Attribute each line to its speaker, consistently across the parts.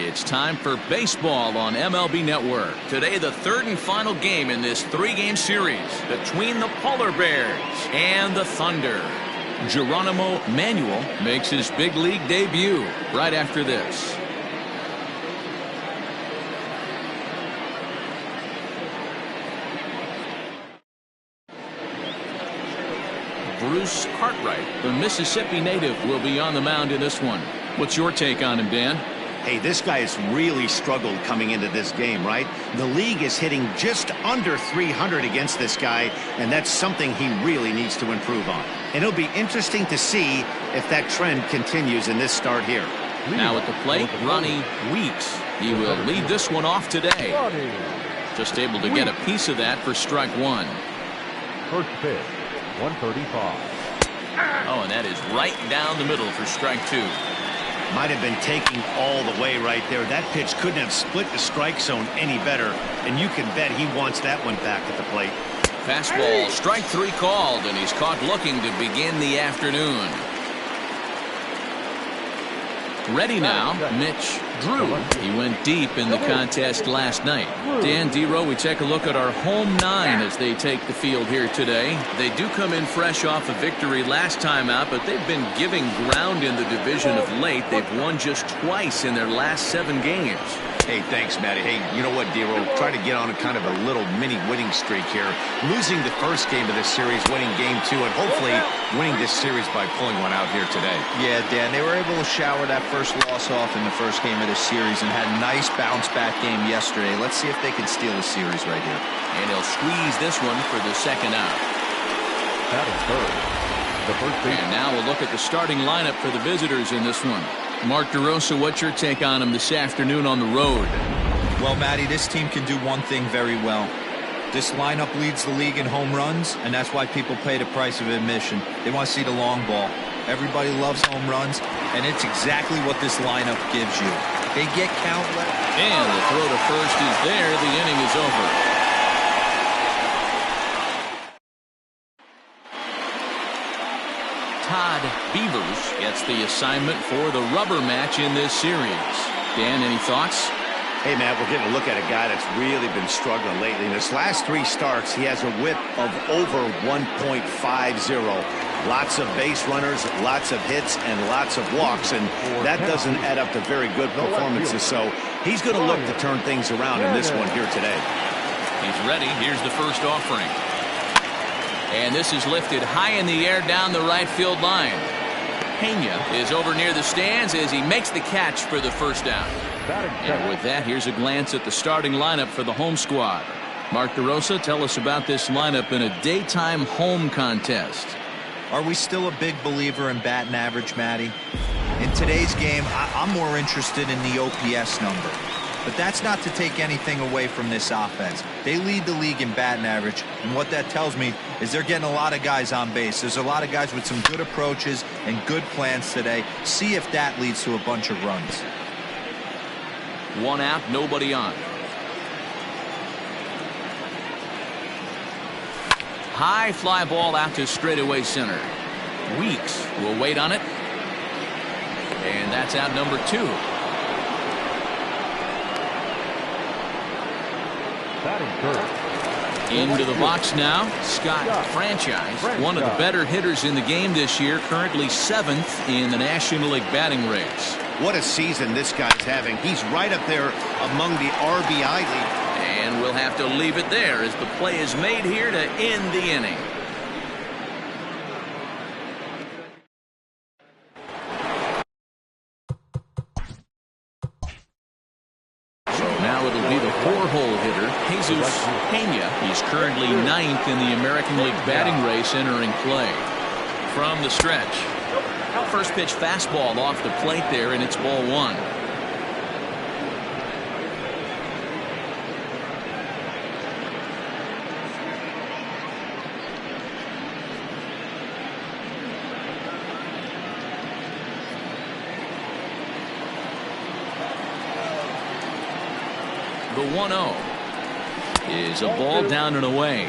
Speaker 1: It's time for baseball on MLB Network. Today, the third and final game in this three-game series between the Polar Bears and the Thunder. Geronimo Manuel makes his big league debut right after this. Bruce Cartwright, the Mississippi native, will be on the mound in this one. What's your take on him, Dan?
Speaker 2: Hey, this guy has really struggled coming into this game, right? The league is hitting just under 300 against this guy, and that's something he really needs to improve on. And it'll be interesting to see if that trend continues in this start here.
Speaker 1: Now at the plate, Ronnie Weeks. He will lead this one off today. Just able to get a piece of that for strike one.
Speaker 3: First pitch, 135.
Speaker 1: Oh, and that is right down the middle for strike two.
Speaker 2: Might have been taking all the way right there. That pitch couldn't have split the strike zone any better, and you can bet he wants that one back at the plate.
Speaker 1: Fastball, strike three called, and he's caught looking to begin the afternoon. Ready now, Mitch Drew. He went deep in the contest last night. Dan Dero, we take a look at our home nine as they take the field here today. They do come in fresh off a victory last time out, but they've been giving ground in the division of late. They've won just twice in their last 7 games.
Speaker 2: Hey, thanks, Matty. Hey, you know what, Dero? Try to get on a kind of a little mini winning streak here. Losing the first game of this series, winning game 2, and hopefully winning this series by pulling one out here today.
Speaker 4: Yeah, Dan, they were able to shower that first loss off in the first game of this series and had a nice bounce-back game yesterday. Let's see if they can steal the series right here.
Speaker 1: And they'll squeeze this one for the second out.
Speaker 3: That is third. The first pitch.
Speaker 1: And now we'll look at the starting lineup for the visitors in this one. Mark DeRosa, what's your take on him this afternoon on the road?
Speaker 4: Well, Matty, this team can do one thing very well. This lineup leads the league in home runs, and that's why people pay the price of admission. They want to see the long ball. Everybody loves home runs, and it's exactly what this lineup gives you. They get countless.
Speaker 1: And the throw to first is there. The inning is over. Todd Beavers gets the assignment for the rubber match in this series. Dan, any thoughts?
Speaker 2: Hey, Matt, we're getting a look at a guy that's really been struggling lately. In his last 3 starts, he has a whip of over 1.50. Lots of base runners, lots of hits, and lots of walks, and that doesn't add up to very good performances. So he's going to look to turn things around in this one here today.
Speaker 1: He's ready. Here's the first offering. And this is lifted high in the air down the right field line. Pena is over near the stands as he makes the catch for the first down. And with that, here's a glance at the starting lineup for the home squad. Mark DeRosa, tell us about this lineup in a daytime home contest.
Speaker 4: Are we still a big believer in batting average, Matty? In today's game, I'm more interested in the OPS number. But that's not to take anything away from this offense. They lead the league in batting average, and what that tells me is they're getting a lot of guys on base. There's a lot of guys with some good approaches and good plans today. See if that leads to a bunch of runs.
Speaker 1: 1 out, nobody on. High fly ball out to straightaway center. Weeks will wait on it. And that's out number 2. Into the box now, Scott Franchise, one of the better hitters in the game this year, currently 7th in the National League batting race.
Speaker 2: What a season this guy's having. He's right up there among the RBI league.
Speaker 1: And we'll have to leave it there as the play is made here to end the inning. Now it'll be the 4-hole hitter, Jesus Pena. He's currently 9th in the American League batting race entering play. From the stretch. First pitch fastball off the plate there, and it's ball 1. The 1-0 is a ball down and away.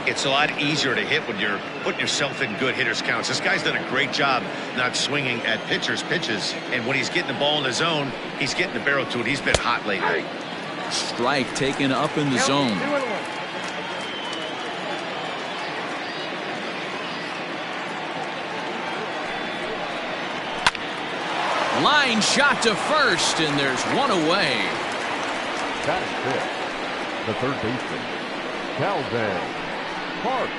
Speaker 2: It's a lot easier to hit when you're putting yourself in good hitters counts. This guy's done a great job not swinging at pitchers' pitches, and when he's getting the ball in the zone, he's getting the barrel to it. He's been hot lately.
Speaker 1: Strike taken up in the zone. Line shot to first, and there's one away.
Speaker 3: That is it. The third baseman, Calvin Parks.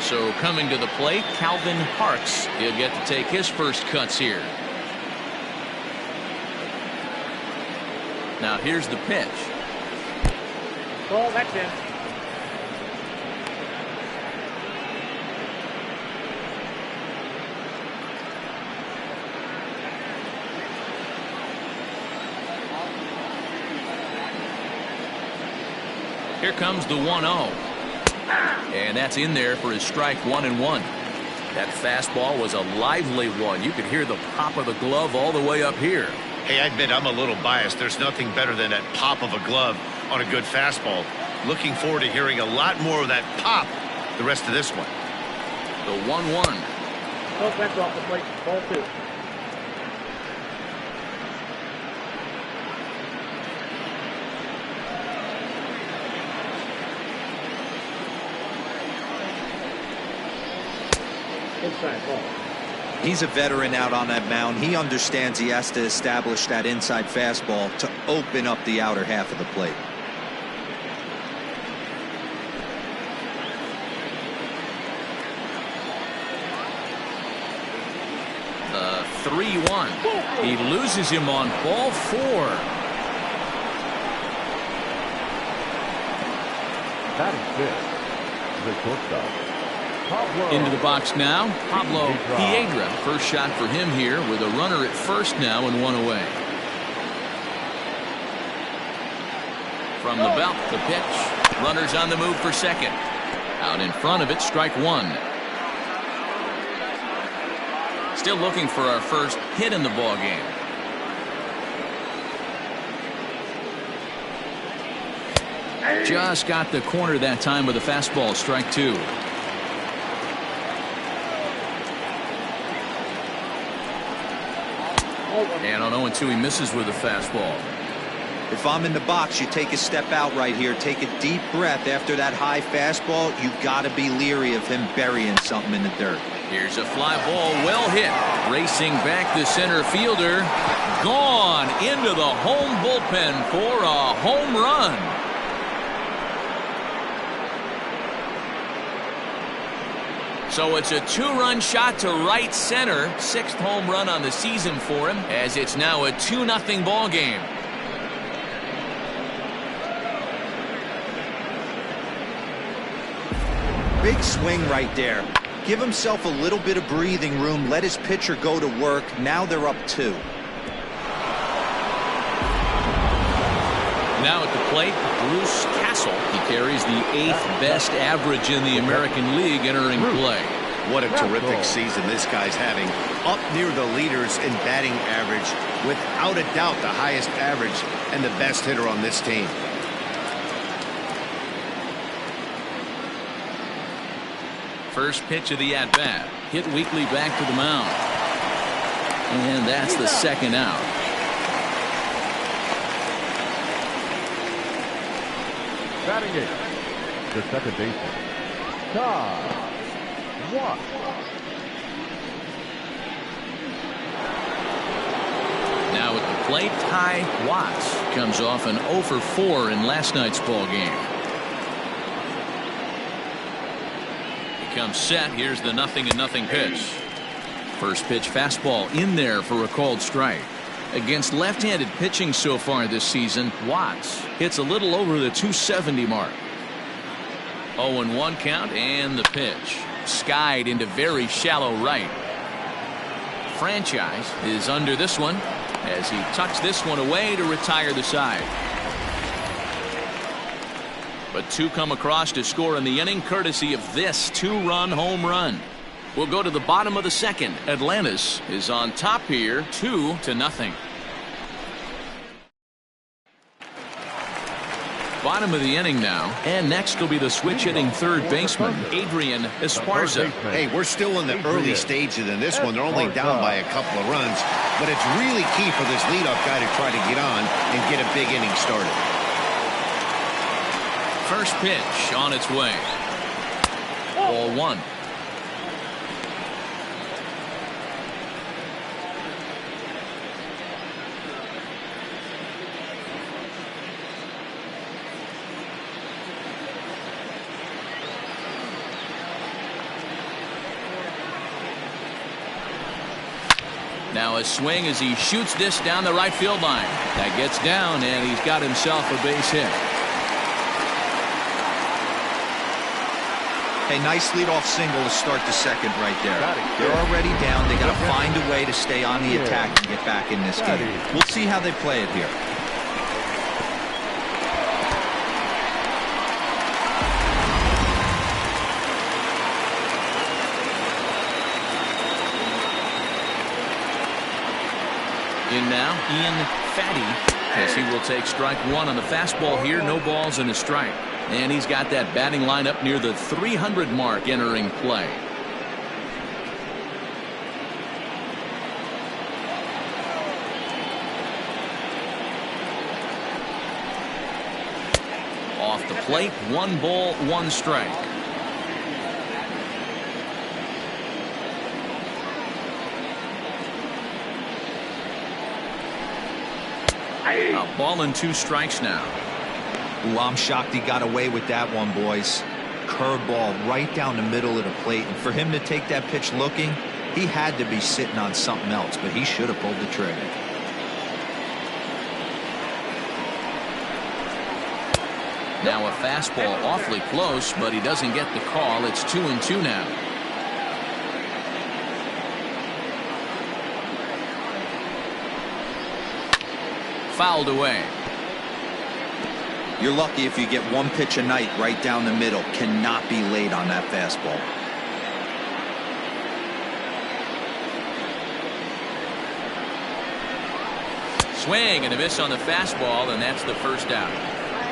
Speaker 1: So coming to the plate, Calvin Parks. He'll get to take his first cuts here. Now here's the pitch.
Speaker 5: Ball, that's it.
Speaker 1: Here comes the 1-0. And that's in there for his strike 1-1. That fastball was a lively one. You could hear the pop of the glove all the way up here.
Speaker 2: Hey, I admit I'm a little biased. There's nothing better than that pop of a glove on a good fastball. Looking forward to hearing a lot more of that pop the rest of this one.
Speaker 1: The 1-1.
Speaker 5: No offense off the plate. Ball 2. Inside ball.
Speaker 4: He's a veteran out on that mound. He understands he has to establish that inside fastball to open up the outer half of the plate.
Speaker 1: The 3-1. He loses him on ball 4.
Speaker 3: That is it. The shortstop, Pablo.
Speaker 1: Into the box now, Pablo Piedra. First shot for him here with a runner at first now and one away. From the belt, the pitch. Runners on the move for second. Out in front of it, strike 1. Still looking for our first hit in the ball game. Just got the corner that time with a fastball, strike 2. And on 0-2, he misses with a fastball.
Speaker 4: If I'm in the box, you take a step out right here, take a deep breath after that high fastball. You've got to be leery of him burying something in the dirt.
Speaker 1: Here's a fly ball, well hit. Racing back the center fielder. Gone into the home bullpen for a home run. So it's a 2-run shot to right center. 6th home run on the season for him, as it's now a 2-0 ball game.
Speaker 4: Big swing right there. Give himself a little bit of breathing room. Let his pitcher go to work. Now they're up 2.
Speaker 1: Now at the plate, Bruce Castle. He carries the 8th best average in the American League entering play.
Speaker 2: What a terrific season this guy's having. Up near the leaders in batting average. Without a doubt, the highest average and the best hitter on this team.
Speaker 1: First pitch of the at-bat. Hit weakly back to the mound. And that's the second out.
Speaker 3: Batting it, the second baseman, Ty Watts.
Speaker 1: Now at the plate, Ty Watts comes off an 0 for 4 in last night's ball game. He comes set. Here's the 0-0 pitch. First pitch fastball in there for a called strike. Against left-handed pitching so far this season, Watts hits a little over the 270 mark. 0-1 count, and the pitch. Skied into very shallow right. Franchise is under this one as he tucks this one away to retire the side. But 2 come across to score in the inning courtesy of this 2-run home run. We'll go to the bottom of the second. Atlantis is on top here, 2-0. Bottom of the inning now, and next will be the switch-hitting third baseman, Adrian Esparza.
Speaker 2: Hey, we're still in the early stages in this one. They're only down by a couple of runs, but it's really key for this leadoff guy to try to get on and get a big inning started.
Speaker 1: First pitch on its way. Ball one. Now a swing as he shoots this down the right field line. That gets down, and he's got himself a base hit.
Speaker 4: Hey, nice leadoff single to start the second right there. They're already down. They got to find a way to stay on the attack and get back in this game. We'll see how they play it here.
Speaker 1: In now, Ian Fatty, as he will take strike one on the fastball here. No balls and a strike. And he's got that batting line up near the 300 mark entering play. Off the plate, 1 ball, 1 strike. A ball and 2 strikes now.
Speaker 4: Ooh, I'm shocked he got away with that one, boys. Curveball right down the middle of the plate, and for him to take that pitch looking, he had to be sitting on something else, but he should have pulled the trigger.
Speaker 1: Now a fastball awfully close, but he doesn't get the call. It's 2-2 now. Fouled away.
Speaker 4: You're lucky if you get 1 pitch a night right down the middle. Cannot be late on that fastball.
Speaker 1: Swing and a miss on the fastball, and that's the first out.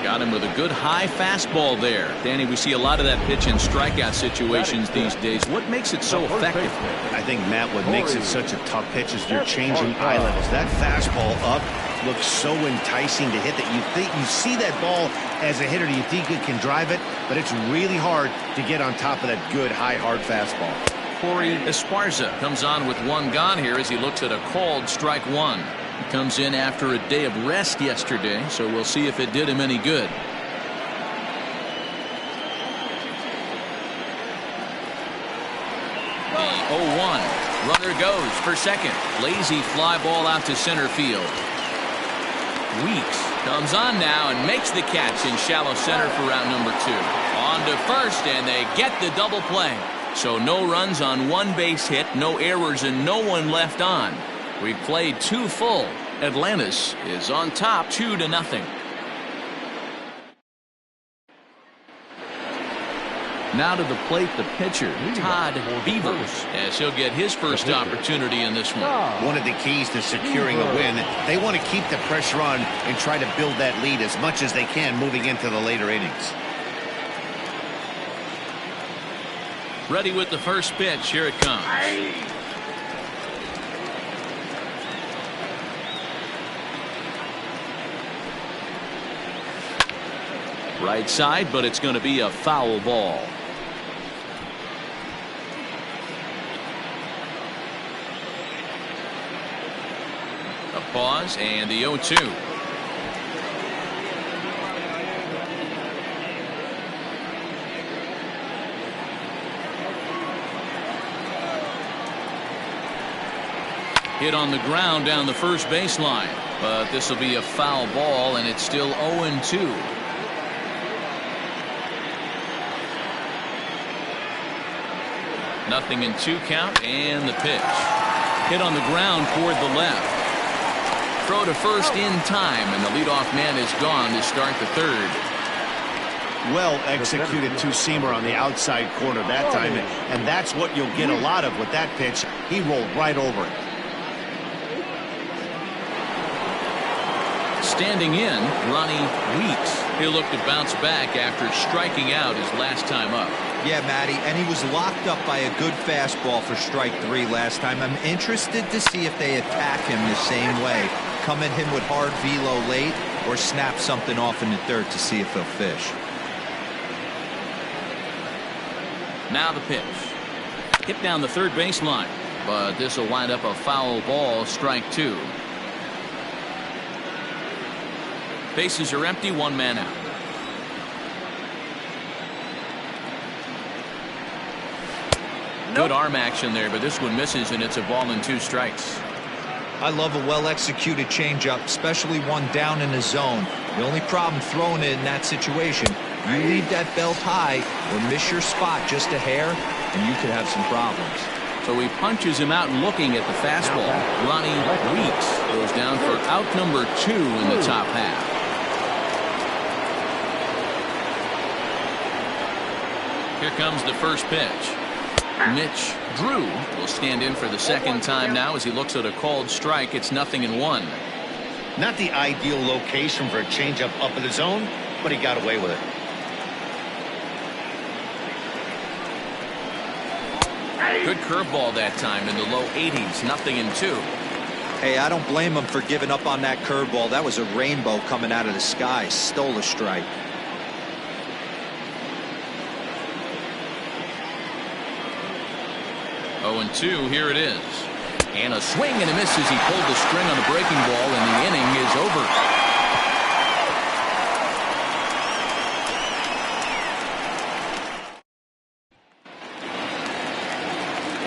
Speaker 1: Got him with a good high fastball there. Danny, we see a lot of that pitch in strikeout situations these days. What makes it so effective?
Speaker 2: I think, Matt, what makes it such a tough pitch is you're changing eye levels. That fastball up looks so enticing to hit that you see that ball as a hitter, you think it can drive it, but it's really hard to get on top of that good high hard fastball.
Speaker 1: Corey Esparza comes on with 1 gone here as he looks at a called strike 1. He comes in after a day of rest yesterday, so we'll see if it did him any good. The 0-1. Runner goes for second. Lazy fly ball out to center field. Weeks comes on now and makes the catch in shallow center for out number 2. On to first, and they get the double play. So no runs on 1 base hit, no errors, and no one left on. We've played 2 full. Atlantis is on top 2-0. Now to the plate, the pitcher, Todd Beavers, as he'll get his first opportunity in this one.
Speaker 2: One of the keys to securing a win, they want to keep the pressure on and try to build that lead as much as they can moving into the later innings.
Speaker 1: Ready with the first pitch. Here it comes. Right side, but it's going to be a foul ball. A pause and the 0-2. Hit on the ground down the first baseline, but this will be a foul ball, and it's still 0-2. Nothing in 2 count, and the pitch. Hit on the ground toward the left. Throw to first in time, and the leadoff man is gone to start the 3rd.
Speaker 2: Well executed 2-seamer on the outside corner that time, and that's what you'll get a lot of with that pitch. He rolled right over it.
Speaker 1: Standing in, Ronnie Weeks. He'll look to bounce back after striking out his last time up.
Speaker 4: Yeah, Matty, and he was locked up by a good fastball for strike 3 last time. I'm interested to see if they attack him the same way. Come at him with hard velo late or snap something off in the third to see if he'll fish.
Speaker 1: Now the pitch. Hit down the third baseline, but this will wind up a foul ball, strike 2. Bases are empty, 1 man out. Good arm action there, but this one misses, and it's a ball and 2 strikes.
Speaker 4: I love a well-executed changeup, especially one down in the zone. The only problem throwing it in that situation, you leave that belt high or miss your spot just a hair, and you could have some problems.
Speaker 1: So he punches him out looking at the fastball. Ronnie Weeks goes down for out number 2 in the top half. Here comes the first pitch. Mitch Drew will stand in for the second time now as he looks at a called strike. It's 0-1.
Speaker 2: Not the ideal location for a changeup up in the zone, but he got away with it.
Speaker 1: Good curveball that time in the low 80s. 0-2.
Speaker 4: Hey, I don't blame him for giving up on that curveball. That was a rainbow coming out of the sky. Stole a strike.
Speaker 1: 0-2, here it is. And a swing and a miss as he pulled the string on the breaking ball, and the inning is over.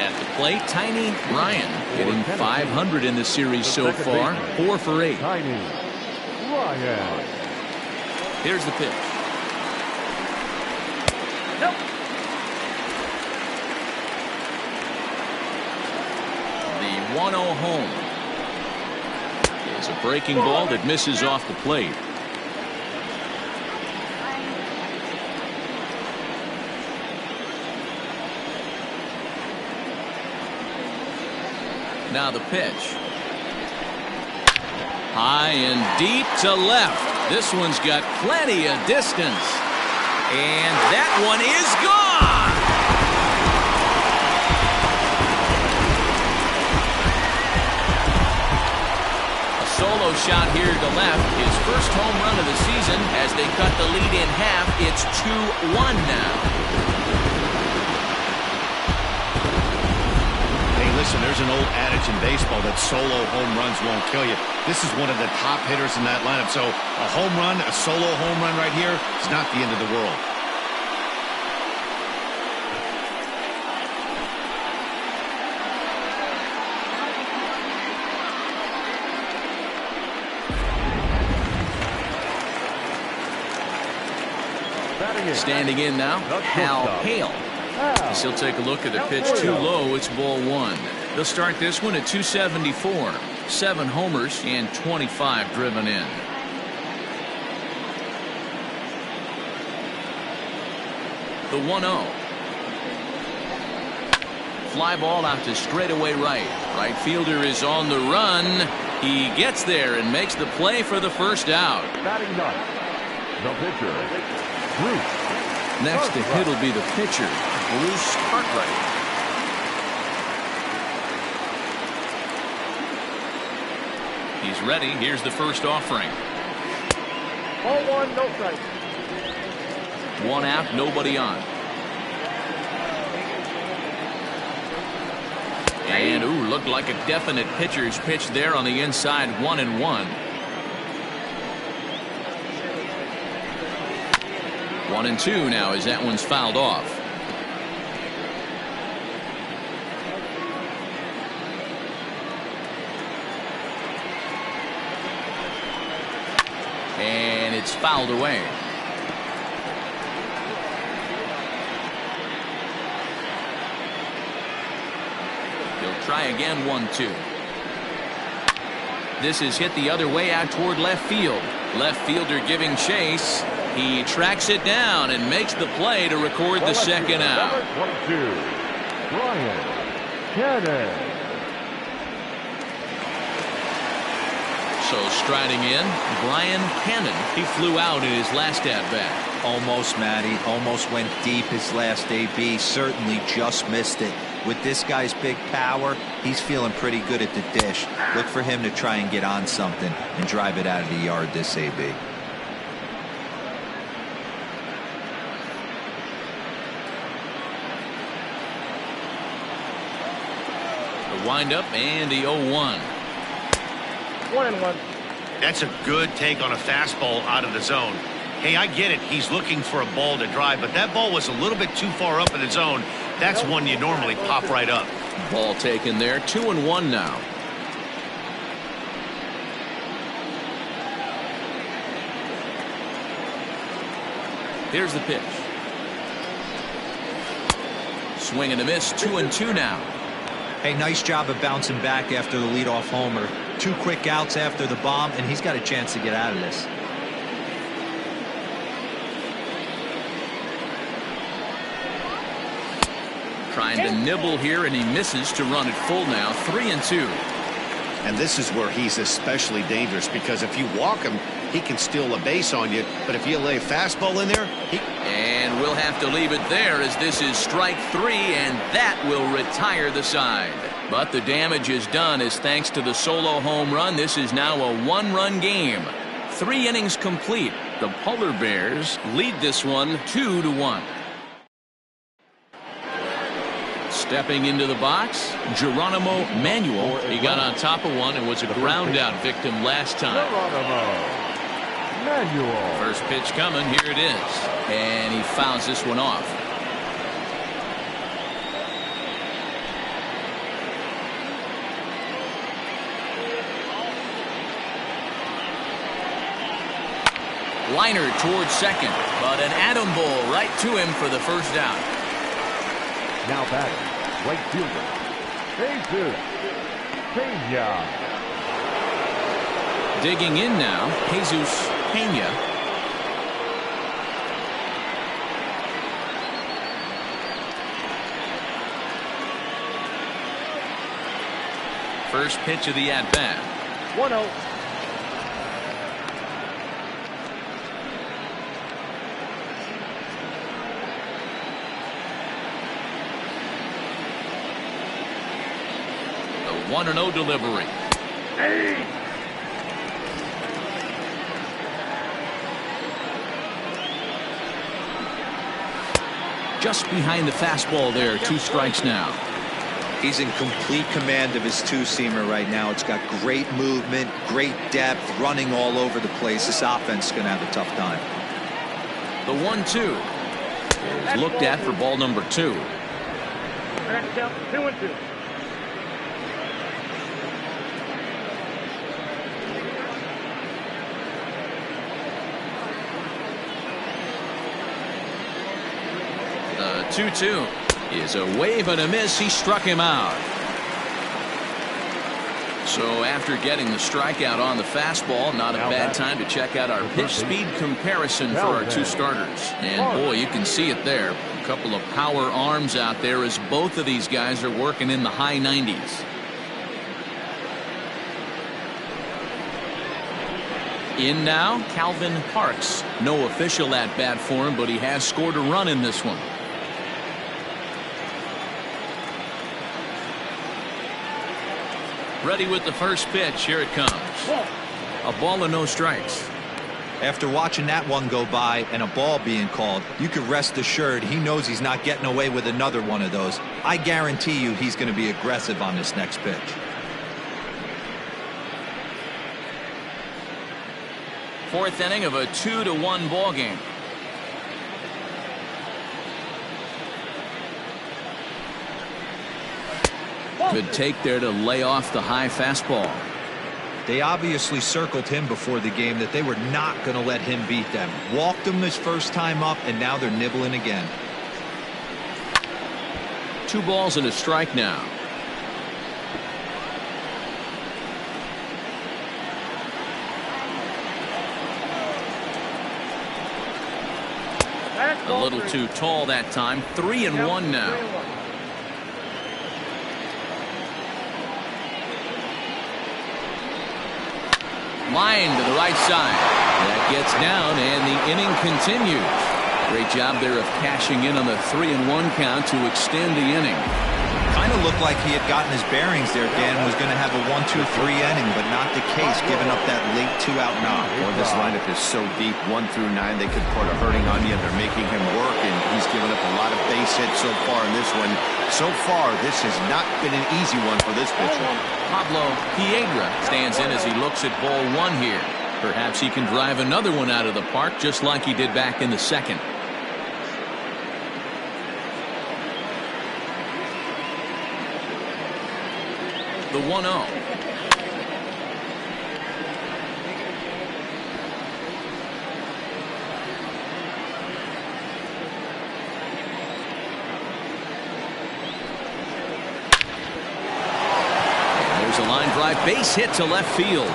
Speaker 1: At the plate, Tiny Ryan hitting .500 in the series so far. 4 for 8.
Speaker 3: Tiny Ryan.
Speaker 1: Here's the pitch.
Speaker 5: Nope.
Speaker 1: The 1-0 home is a breaking ball that misses off the plate. Now the pitch. High and deep to left. This one's got plenty of distance. And that one is gone. A solo shot here to left. His first home run of the season as they cut the lead in half. It's 2-1 now.
Speaker 2: Listen, there's an old adage in baseball that solo home runs won't kill you. This is one of the top hitters in that lineup. So a home run, a solo home run right here is not the end of the world.
Speaker 1: Standing in now, Hal Hale. As he'll take a look at a pitch too low. It's ball 1. They'll start this one at 274. 7 homers and 25 driven in. The 1-0. Fly ball out to straightaway right. Right fielder is on the run. He gets there and makes the play for the first out.
Speaker 3: Batting ninth, the pitcher, Bruce.
Speaker 1: Next to hit will be the pitcher, Bruce Cartwright. He's ready. Here's the first offering.
Speaker 5: Ball 1, no strike.
Speaker 1: 1 out, nobody on. And ooh, looked like a definite pitcher's pitch there on the inside. 1-1. 1-2 now as that one's fouled off. And it's fouled away. He'll try again. 1-2. This is hit the other way out toward left field. Left fielder giving chase. He tracks it down and makes the play to record the second out.
Speaker 3: Number 22, Ryan Cannon.
Speaker 1: So striding in, Brian Cannon. He flew out in his last at-bat.
Speaker 4: Almost, Matty. Almost went deep his last AB. Certainly just missed it. With this guy's big power, he's feeling pretty good at the dish. Look for him to try and get on something and drive it out of the yard this AB.
Speaker 1: The windup and the 0-1.
Speaker 5: 1-1.
Speaker 2: That's a good take on a fastball out of the zone. Hey, I get it. He's looking for a ball to drive, but that ball was a little bit too far up in the zone. That's one you normally pop right up.
Speaker 1: Ball taken there. 2-1 now. Here's the pitch. Swing and a miss. 2-2 now.
Speaker 4: Hey, nice job of bouncing back after the leadoff homer. 2 quick outs after the bomb, and he's got a chance to get out of this.
Speaker 1: Trying to nibble here, and he misses to run it full now. 3-2.
Speaker 2: And this is where he's especially dangerous, because if you walk him, he can steal a base on you. But if you lay a fastball in there,
Speaker 1: And we'll have to leave it there, as this is strike 3, and that will retire the side. But the damage is done, as thanks to the solo home run, this is now a 1-run game. 3 innings complete. The Polar Bears lead this one 2-1. Stepping into the box, Geronimo Manuel. He got on top of one and was a ground out victim last time.
Speaker 3: Geronimo Manuel.
Speaker 1: First pitch coming. Here it is. And he fouls this one off. Liner towards second, but an atom ball right to him for the first out.
Speaker 3: Now batting, right fielder, Jesus Pena.
Speaker 1: Digging in now, Jesus Pena. First pitch of the at-bat.
Speaker 5: 1-0.
Speaker 1: The 1-0 delivery. Just behind the fastball there. 2 strikes now.
Speaker 4: He's in complete command of his two-seamer right now. It's got great movement, great depth, running all over the place. This offense is going to have a tough time.
Speaker 1: The 1-2 is looked at for ball number 2.
Speaker 5: I got to count 2-2.
Speaker 1: The 2-2 is a wave and a miss. He struck him out. So after getting the strikeout on the fastball, not a bad time to check out our pitch speed comparison for our 2 starters. And boy, you can see it there. A couple of power arms out there as both of these guys are working in the high 90s. In now, Calvin Parks. No official at bat for him, but he has scored a run in this one. Ready with the first pitch. Here it comes. A ball and no strikes.
Speaker 4: After watching that one go by and a ball being called, you can rest assured he knows he's not getting away with another one of those. I guarantee you he's going to be aggressive on this next pitch.
Speaker 1: Fourth inning of a 2-1 ball game. Good take there to lay off the high fastball.
Speaker 4: They obviously circled him before the game that they were not going to let him beat them. Walked him his first time up, and now they're nibbling again.
Speaker 1: 2 balls and a strike now. A little too tall that time. 3-1 now. Line to the right side. That gets down, and the inning continues. Great job there of cashing in on the 3-1 count to extend the inning.
Speaker 4: Kind of looked like he had gotten his bearings there, Dan. Was going to have a 1-2-3 inning, but not the case, giving up that late 2-out knock.
Speaker 2: Well, this lineup is so deep, 1 through 9, they could put a hurting on you. They're making him work, and he's given up a lot of base hits so far in this one. So far, this has not been an easy one for this pitcher.
Speaker 1: Pablo Piedra stands in as he looks at ball 1 here. Perhaps he can drive another one out of the park just like he did back in the second. The 1-0. There's a line drive, base hit to left field.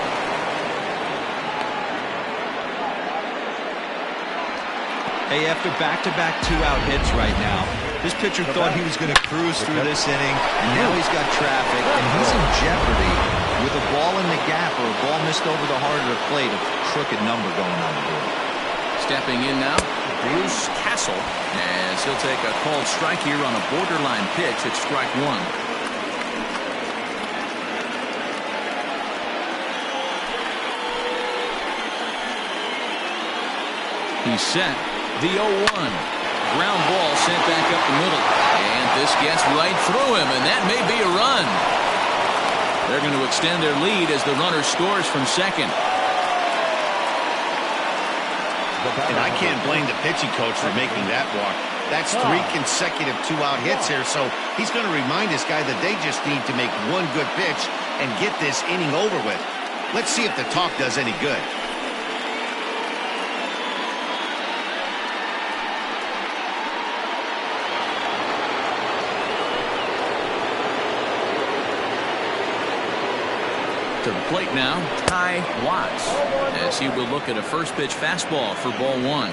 Speaker 4: Hey, after back-to-back 2-out hits right now, this pitcher thought he was going to cruise through this inning, and now he's got traffic, and he's in jeopardy with a ball in the gap or a ball missed over the heart of the plate, a crooked number going on the board.
Speaker 1: Stepping in now, Bruce Castle, as he'll take a called strike here on a borderline pitch at strike 1. He's set. The 0-1. Ground ball sent back up the middle. And this gets right through him, and that may be a run. They're going to extend their lead as the runner scores from second.
Speaker 2: And I can't blame the pitching coach for making that walk. That's 3 consecutive 2-out hits here, so he's going to remind this guy that they just need to make one good pitch and get this inning over with. Let's see if the talk does any good.
Speaker 1: To the plate now, Ty Watts, as he will look at a first pitch fastball for ball 1.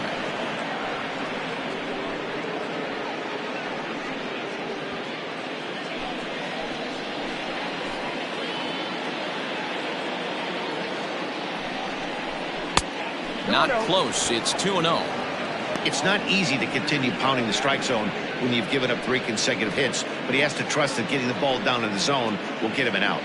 Speaker 1: Not close. It's 2-0.
Speaker 2: It's not easy to continue pounding the strike zone when you've given up 3 consecutive hits, but he has to trust that getting the ball down in the zone will get him an out.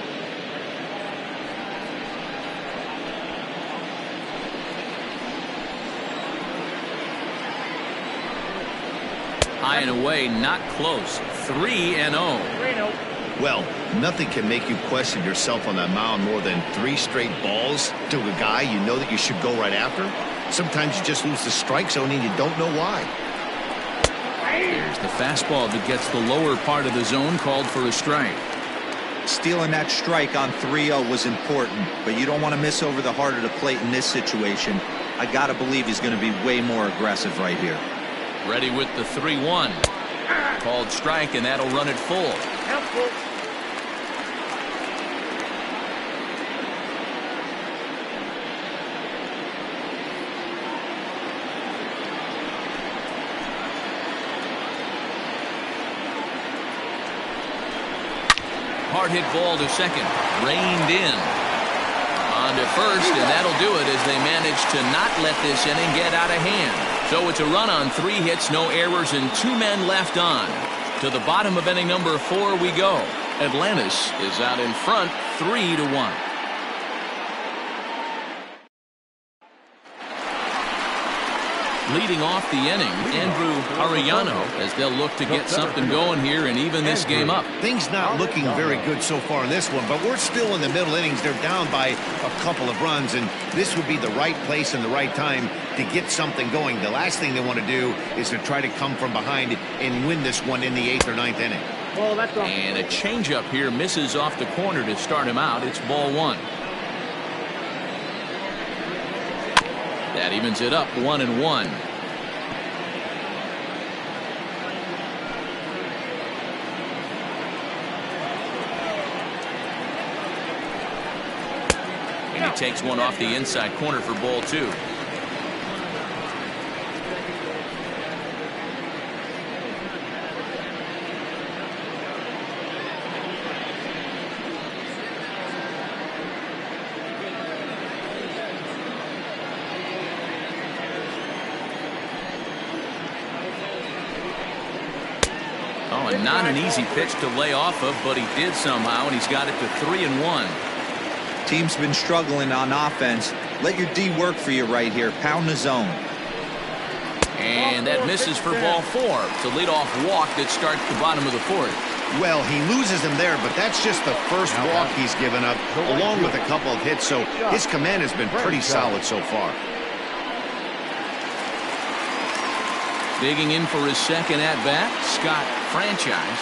Speaker 1: High and away, not close. 3-0.
Speaker 2: Well, nothing can make you question yourself on that mound more than 3 straight balls to a guy you know that you should go right after. Sometimes you just lose the strike zone and you don't know why.
Speaker 1: There's the fastball that gets the lower part of the zone, called for a strike.
Speaker 4: Stealing that strike on 3-0 was important, but you don't want to miss over the heart of the plate in this situation. I got to believe he's going to be way more aggressive right here.
Speaker 1: Ready with the 3-1. Called strike, and that'll run it full. Hard hit ball to second. Reined in. On to first, and that'll do it as they manage to not let this inning get out of hand. So it's a run on 3 hits, no errors, and 2 men left on. To the bottom of inning number 4 we go. Atlantis is out in front, 3-1. Leading off the inning, Andrew Arellano, as they'll look to get something going here and even this game up.
Speaker 2: Things not looking very good so far in this one, but we're still in the middle innings. They're down by a couple of runs, and this would be the right place and the right time to get something going. The last thing they want to do is to try to come from behind and win this one in the 8th or 9th inning.
Speaker 1: And a changeup here misses off the corner to start him out. It's ball 1. That evens it up, 1-1. And he takes one off the inside corner for ball 2. 1. Not an easy pitch to lay off of, but he did somehow, and he's got it to 3-1.
Speaker 4: Team's been struggling on offense. Let your D work for you right here. Pound the zone.
Speaker 1: And that misses for ball 4. It's a leadoff walk that starts the bottom of the 4th.
Speaker 2: Well, he loses him there, but that's just the first walk he's given up, along with a couple of hits, so his command has been pretty solid so far.
Speaker 1: Digging in for his second at-bat, Scott Franchise.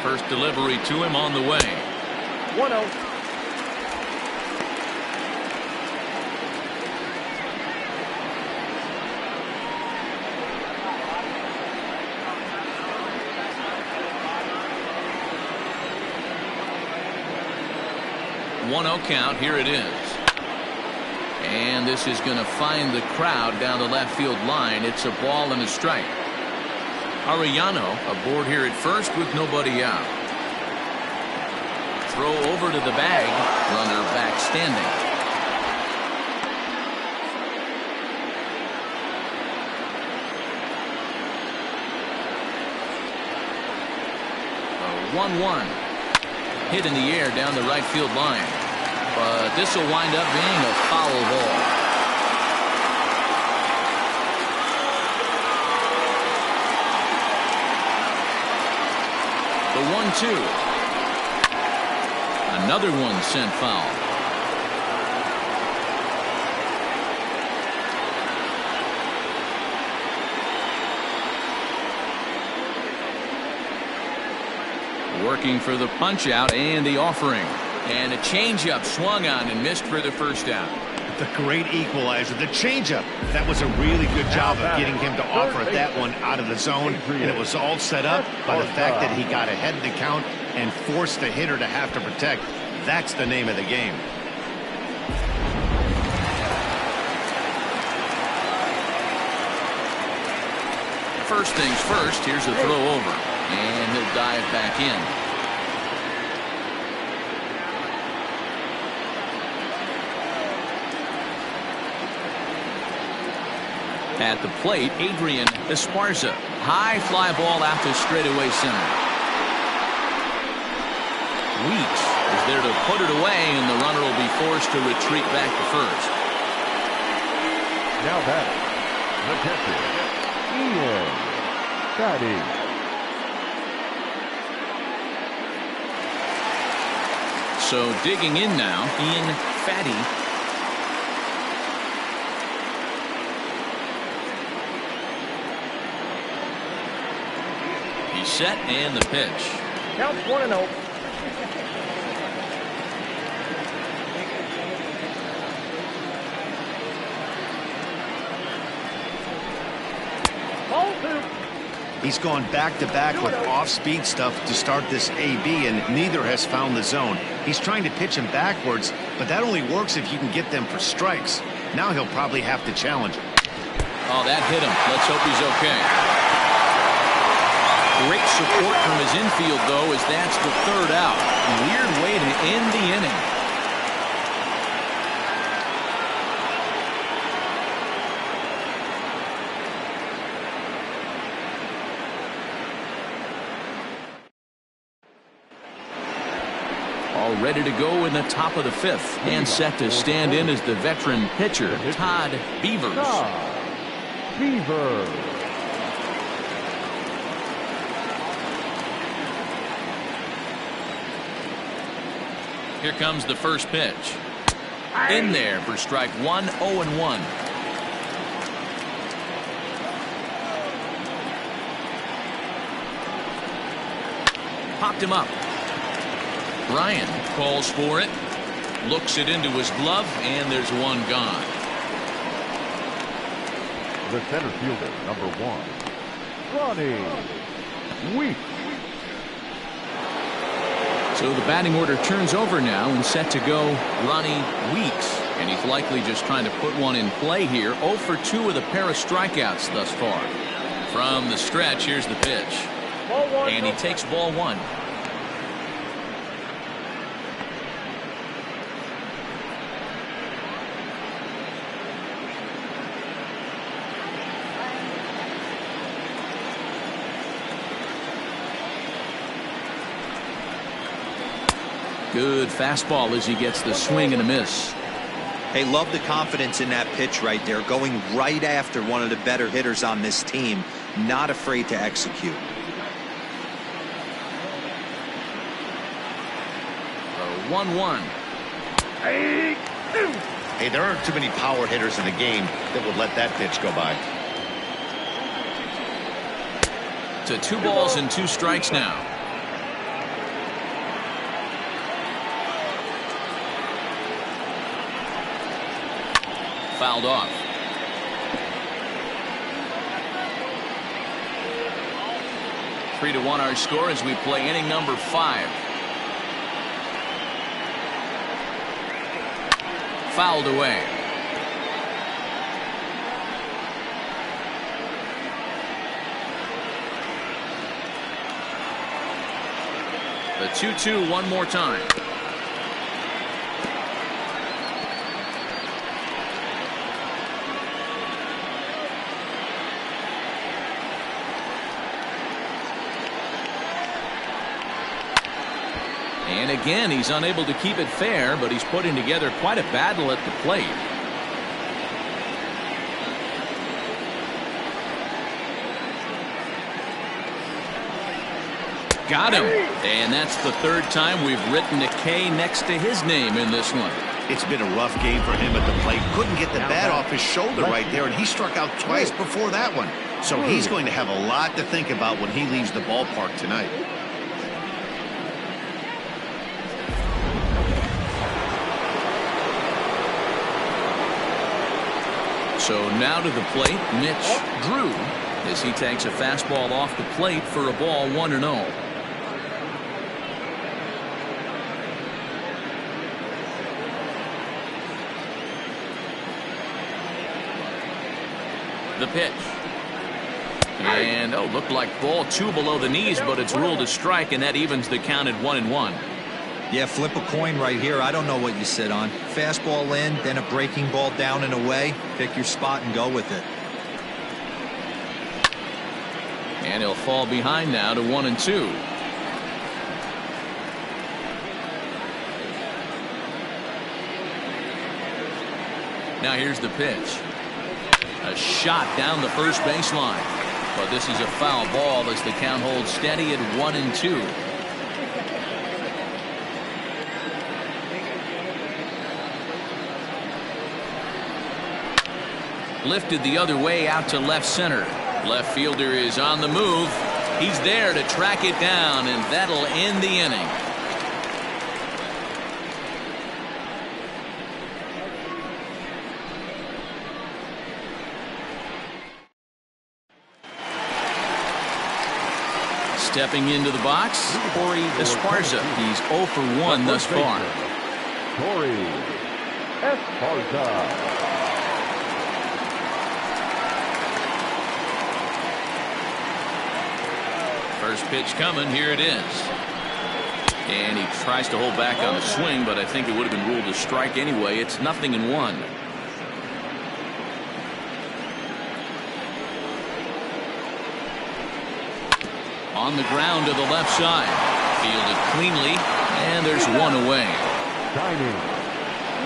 Speaker 1: First delivery to him on the way.
Speaker 5: 1-0.
Speaker 1: Count. Here it is. And this is going to find the crowd down the left field line. It's a ball and a strike. Arellano aboard here at first with nobody out. Throw over to the bag. Runner back standing. A 1-1. Hit in the air down the right field line. But this will wind up being a foul ball. The 1-2. Another one sent foul. Working for the punch out and the offering. And a changeup swung on and missed for the first out.
Speaker 2: The great equalizer, the changeup. That was a really good job of getting him to offer that one out of the zone. And it was all set up by the fact that he got ahead of the count and forced the hitter to have to protect. That's the name of the game.
Speaker 1: First things first, here's a throw over. And he'll dive back in. At the plate, Adrian Esparza. High fly ball out to straightaway center. Weeks is there to put it away, and the runner will be forced to retreat back to first.
Speaker 3: Now batting, the catcher, Ian Fatty.
Speaker 1: So digging in now, Ian Fatty. Set and the pitch.
Speaker 5: Counts 1-0. Ball 2.
Speaker 2: He's gone back-to-back with off-speed stuff to start this AB, and neither has found the zone. He's trying to pitch him backwards, but that only works if you can get them for strikes. Now he'll probably have to challenge him.
Speaker 1: Oh, that hit him. Let's hope he's okay. Great support from his infield, though, as that's the third out. Weird way to end the inning. All ready to go in the top of the 5th. And set to stand in as the veteran pitcher, Todd Beavers.
Speaker 3: Beavers.
Speaker 1: Here comes the first pitch. In there for strike 1, 0-1. Popped him up. Ryan calls for it. Looks it into his glove, and there's one gone.
Speaker 3: The center fielder, number 1, Ronnie Weeks.
Speaker 1: So the batting order turns over now and set to go Ronnie Weeks. And he's likely just trying to put one in play here. 0 for 2 with a pair of strikeouts thus far. From the stretch, here's the pitch. And he takes ball 1. Good fastball as he gets the swing and a miss.
Speaker 4: Hey, love the confidence in that pitch right there, going right after one of the better hitters on this team, not afraid to execute.
Speaker 1: 1-1.
Speaker 2: Hey, there aren't too many power hitters in the game that would let that pitch go by.
Speaker 1: To 2 balls and 2 strikes now. Fouled off. Three to 1 our score as we play inning number 5. Fouled away. The 2-2 one more time. And again, he's unable to keep it fair, but he's putting together quite a battle at the plate. Got him. And that's the 3rd time we've written a K next to his name in this one.
Speaker 2: It's been a rough game for him at the plate. Couldn't get the bat off his shoulder right there, and he struck out twice before that one. So he's going to have a lot to think about when he leaves the ballpark tonight.
Speaker 1: So now to the plate, Mitch Drew, as he takes a fastball off the plate for a ball 1-0. The pitch. And looked like ball 2 below the knees, but it's ruled a strike, and that evens the count at 1-1.
Speaker 4: Yeah, flip a coin right here. I don't know what you sit on. Fastball in, then a breaking ball down and away. Pick your spot and go with it.
Speaker 1: And he'll fall behind now to 1-2. Now here's the pitch. A shot down the first baseline. But this is a foul ball as the count holds steady at 1-2. Lifted the other way out to left center. Left fielder is on the move. He's there to track it down, and that'll end the inning. Stepping into the box, Corey Esparza. He's 0 for 1 thus far.
Speaker 3: Corey Esparza.
Speaker 1: First pitch coming. Here it is. And he tries to hold back on the swing, but I think it would have been ruled a strike anyway. It's 0-1. On the ground to the left side. Fielded cleanly, and there's one away.
Speaker 3: Tiny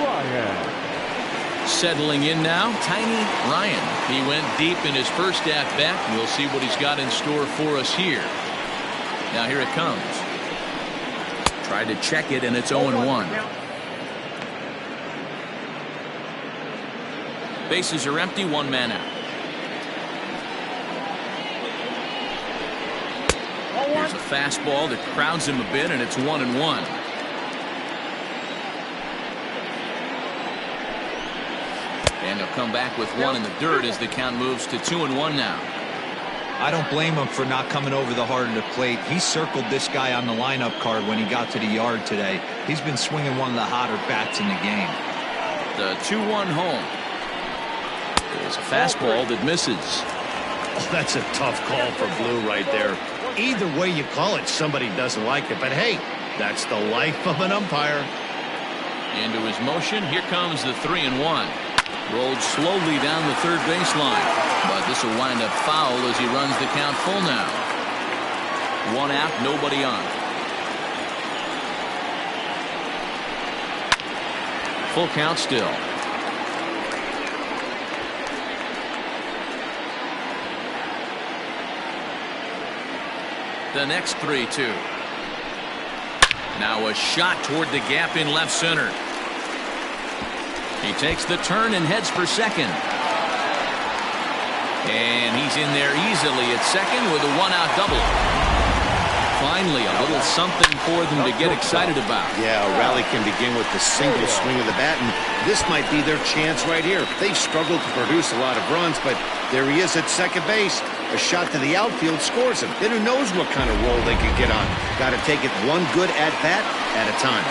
Speaker 3: Ryan.
Speaker 1: Settling in now, Tiny Ryan. He went deep in his first at-bat. We'll see what he's got in store for us here. Now here it comes. Tried to check it, and it's 0-1. Bases are empty, 1 man out. Here's a fastball that crowds him a bit, and it's 1-1. And he'll come back with 1 in the dirt as the count moves to 2-1 now.
Speaker 4: I don't blame him for not coming over the heart of the plate. He circled this guy on the lineup card when he got to the yard today. He's been swinging one of the hotter bats in the game.
Speaker 1: The 2-1 home. There's a fastball that misses.
Speaker 2: Oh, that's a tough call for Blue right there. Either way you call it, somebody doesn't like it. But hey, that's the life of an umpire.
Speaker 1: Into his motion. Here comes the 3-1. Rolled slowly down the third baseline. But this will wind up foul as he runs the count full now. 1 out, nobody on. Full count still. The next 3-2. Now a shot toward the gap in left center. He takes the turn and heads for second. And he's in there easily at second with a one-out double. Finally, a little something for them to get excited about.
Speaker 2: Yeah, a rally can begin with the single swing of the bat, and this might be their chance right here. They've struggled to produce a lot of runs, but there he is at second base. A shot to the outfield scores him. Then who knows what kind of roll they could get on. Got to take it one good at-bat at a time.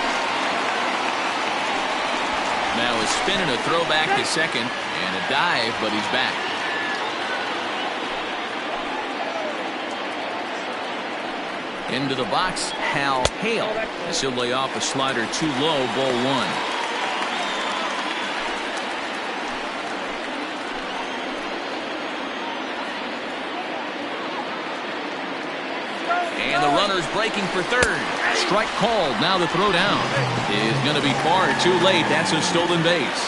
Speaker 1: Now a spin and a throw back to second, and a dive, but he's back. Into the box, Hal Hale. As he'll lay off a slider too low, ball one. And the runner's breaking for third. Strike called. Now the throw down is going to be far too late. That's a stolen base.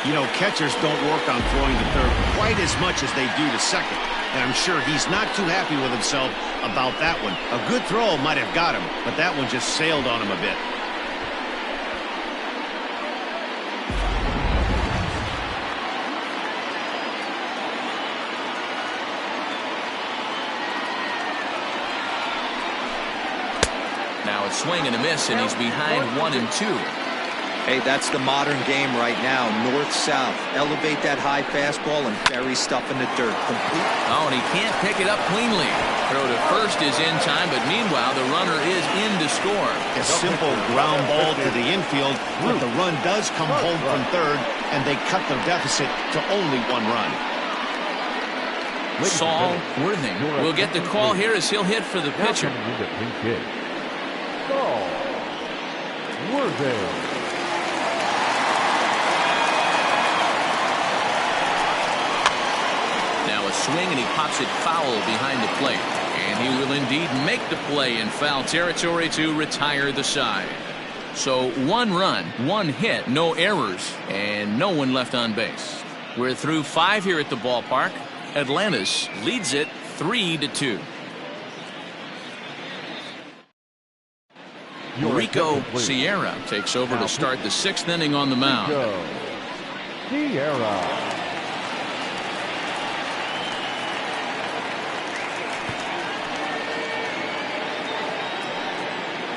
Speaker 2: You know, catchers don't work on throwing to third quite as much as they do to second. And I'm sure he's not too happy with himself about that one. A good throw might have got him, but that one just sailed on him a bit.
Speaker 1: Now a swing and a miss, and he's behind 1-2.
Speaker 4: Hey, that's the modern game right now. North-south. Elevate that high fastball and bury stuff in the dirt. Complete.
Speaker 1: Oh, and he can't pick it up cleanly. Throw to first is in time, but meanwhile the runner is in to score.
Speaker 2: A simple ground ball to the infield, but the run does come home from third, and they cut the deficit to only one run.
Speaker 1: Saul Worthing will get the call here as he'll hit for the pitcher.
Speaker 3: Saul Worthing.
Speaker 1: Now a swing, and he pops it foul behind the plate. And he will indeed make the play in foul territory to retire the side. So 1 run, 1 hit, no errors, and no one left on base. We're through 5 here at the ballpark. Atlantis leads it 3-2. Rico Sierra takes over to start the 6th inning on the mound.
Speaker 3: Sierra.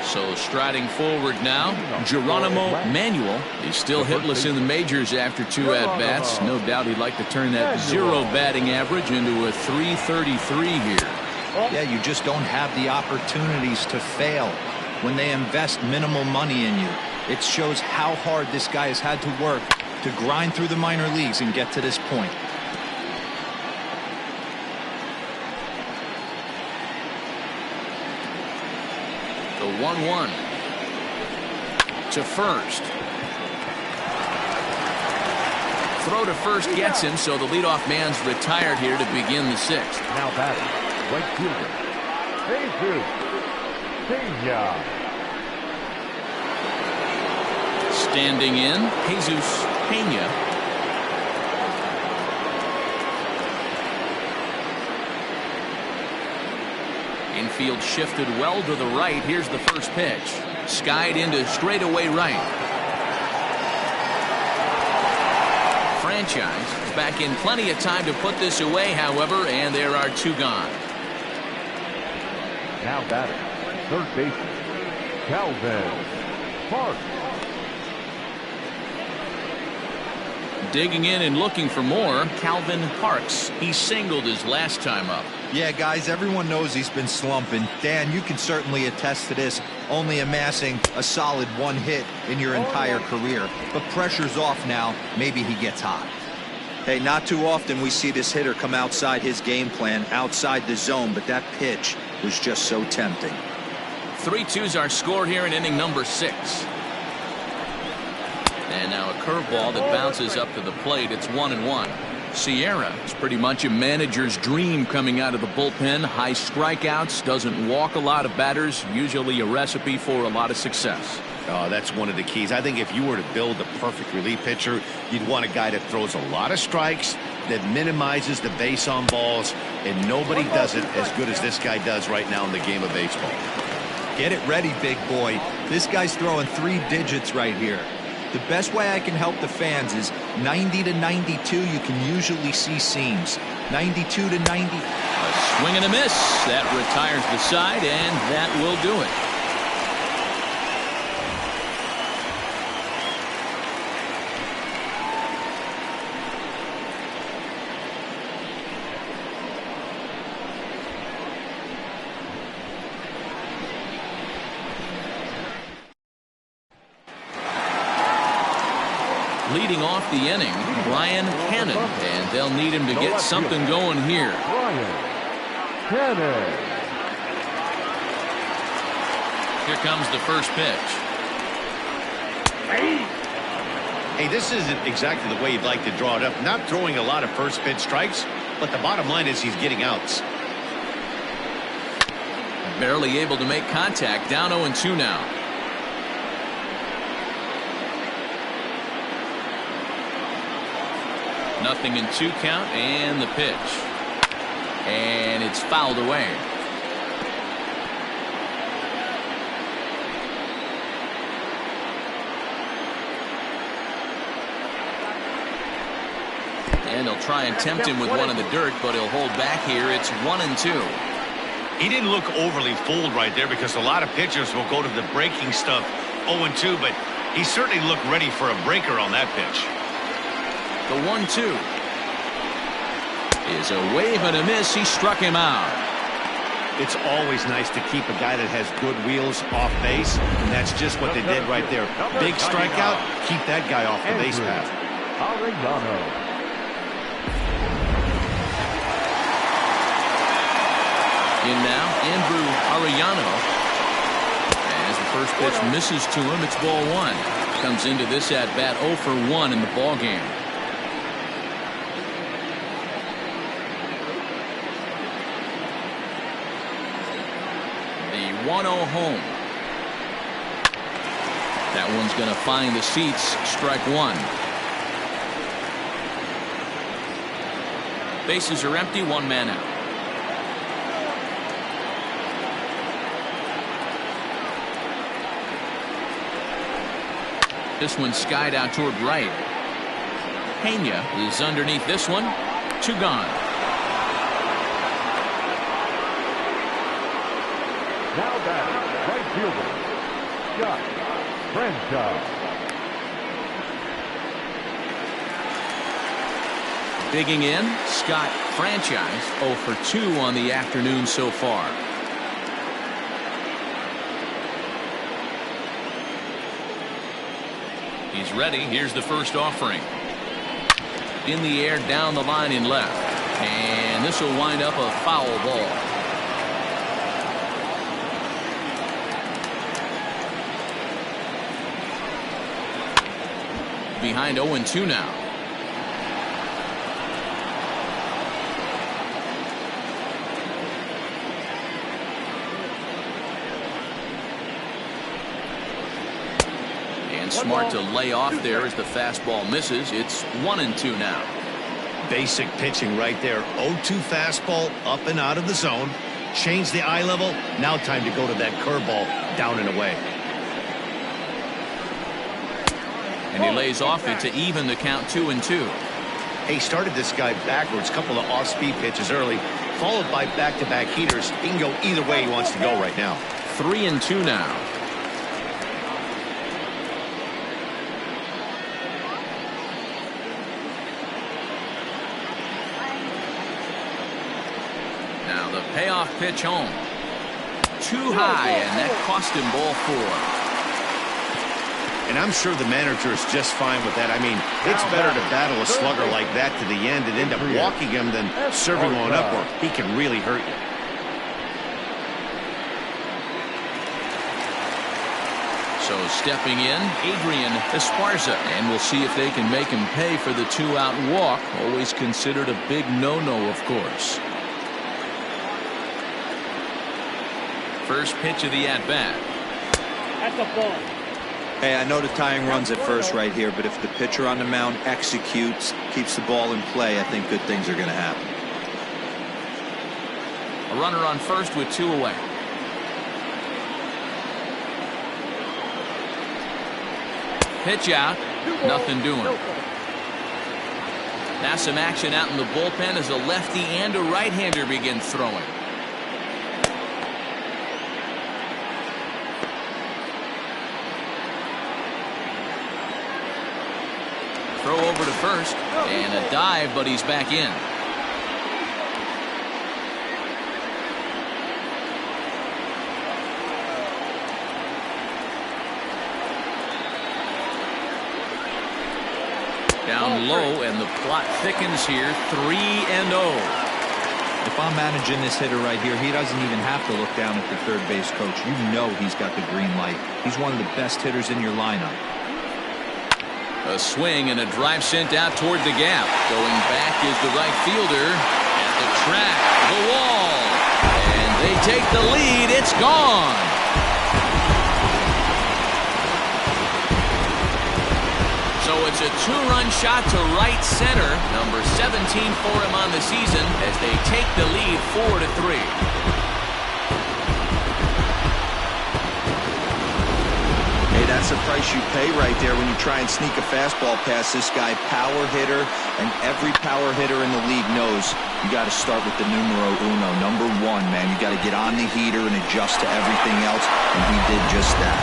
Speaker 1: So striding forward now, Geronimo Manuel. He's still hitless in the majors after 2 at-bats. No doubt he'd like to turn that 0 batting average into a .333 here.
Speaker 4: Yeah, you just don't have the opportunities to fail when they invest minimal money in you. It shows how hard this guy has had to work to grind through the minor leagues and get to this point.
Speaker 1: The 1-1 to first. Throw to first gets him, so the leadoff man's retired here to begin the 6th.
Speaker 3: Now batting, right fielder, Jesus Pena.
Speaker 1: Standing in, Jesus Pena. Infield shifted well to the right. Here's the first pitch. Skied into straightaway right. Franchise is back in plenty of time to put this away, however, and there are 2 gone.
Speaker 3: Now batting, third baseman, Calvin Parks.
Speaker 1: Digging in and looking for more, Calvin Parks. He singled his last time up.
Speaker 4: Yeah, guys, everyone knows he's been slumping. Dan, you can certainly attest to this, only amassing a solid 1 hit in your entire career. But pressure's off now. Maybe he gets hot. Hey, not too often we see this hitter come outside his game plan, outside the zone, but that pitch was just so tempting.
Speaker 1: 3-2's our score here in inning number 6. And now a curveball that bounces up to the plate. It's 1-1. Sierra is pretty much a manager's dream coming out of the bullpen. High strikeouts, doesn't walk a lot of batters, usually a recipe for a lot of success.
Speaker 2: Oh, that's one of the keys. I think if you were to build the perfect relief pitcher, you'd want a guy that throws a lot of strikes, that minimizes the base on balls, and nobody does it as good as this guy does right now in the game of baseball.
Speaker 4: Get it ready, big boy. This guy's throwing 3 digits right here. The best way I can help the fans is 90 to 92. You can usually see seams. 92 to 90.
Speaker 1: A swing and a miss. That retires the side, and that will do it. Leading off the inning, Brian Cannon, and they'll need him to get something going here.
Speaker 3: Brian Cannon.
Speaker 1: Here comes the first pitch.
Speaker 2: Hey, this isn't exactly the way you'd like to draw it up. Not throwing a lot of first pitch strikes, but the bottom line is he's getting outs.
Speaker 1: Barely able to make contact. Down 0-2 now. Nothing in 2 count, and the pitch. And it's fouled away. And they'll try and tempt him with one in the dirt, but he'll hold back here. It's 1-2.
Speaker 2: He didn't look overly fooled right there because a lot of pitchers will go to the breaking stuff 0-2, but he certainly looked ready for a breaker on that pitch.
Speaker 1: The 1-2 is a wave and a miss. He struck him out.
Speaker 2: It's always nice to keep a guy that has good wheels off base, and that's just what they did right there. Big strikeout, keep that guy off the base path.
Speaker 3: Arellano.
Speaker 1: In now, Andrew Arellano. As the first pitch misses to him, it's ball 1. Comes into this at bat 0 for 1 in the ball game. The 1-0 home. That one's going to find the seats. Strike 1. Bases are empty. 1 man out. This one skied out toward right. Pena is underneath this one. 2 gone.
Speaker 3: Now batting, right fielder, Scott Franchise.
Speaker 1: Digging in, Scott Franchise 0 for 2 on the afternoon so far. He's ready. Here's the first offering. In the air, down the line in left. And this will wind up a foul ball. Behind 0-2 now. And smart to lay off there as the fastball misses. It's 1-2 now.
Speaker 2: Basic pitching right there. 0-2 fastball up and out of the zone. Change the eye level. Now time to go to that curveball down and away.
Speaker 1: And he lays off it to even the count 2-2.
Speaker 2: He started this guy backwards. Couple of off-speed pitches early, followed by back-to-back heaters. He can go either way he wants to go right now.
Speaker 1: 3-2 now. Now the payoff pitch home. Too high, and that cost him ball 4.
Speaker 2: And I'm sure the manager is just fine with that. I mean, it's better to battle a slugger like that to the end and end up walking him than serving on up where he can really hurt you.
Speaker 1: So stepping in, Adrian Esparza, and we'll see if they can make him pay for the 2-out walk. Always considered a big no-no, of course. First pitch of the at-bat.
Speaker 5: That's a ball.
Speaker 4: Hey, I know the tying runs at first right here, but if the pitcher on the mound executes, keeps the ball in play, I think good things are going to happen.
Speaker 1: A runner on first with 2 away. Pitch out. Nothing doing. Now some action out in the bullpen as a lefty and a right-hander begin throwing. Throw over to first and a dive, but he's back in. Down low, and the plot thickens here. 3-0.
Speaker 4: If I'm managing this hitter right here, he doesn't even have to look down at the third base coach. You know he's got the green light. He's one of the best hitters in your lineup.
Speaker 1: A swing and a drive sent out toward the gap. Going back is the right fielder at the track, the wall, and they take the lead. It's gone. So it's a 2-run shot to right center. Number 17 for him on the season as they take the lead 4-3.
Speaker 4: Hey, that's the price you pay right there when you try and sneak a fastball past this guy. Power hitter, and every power hitter in the league knows you got to start with the numero uno, number 1, man. You got to get on the heater and adjust to everything else, and he did just that.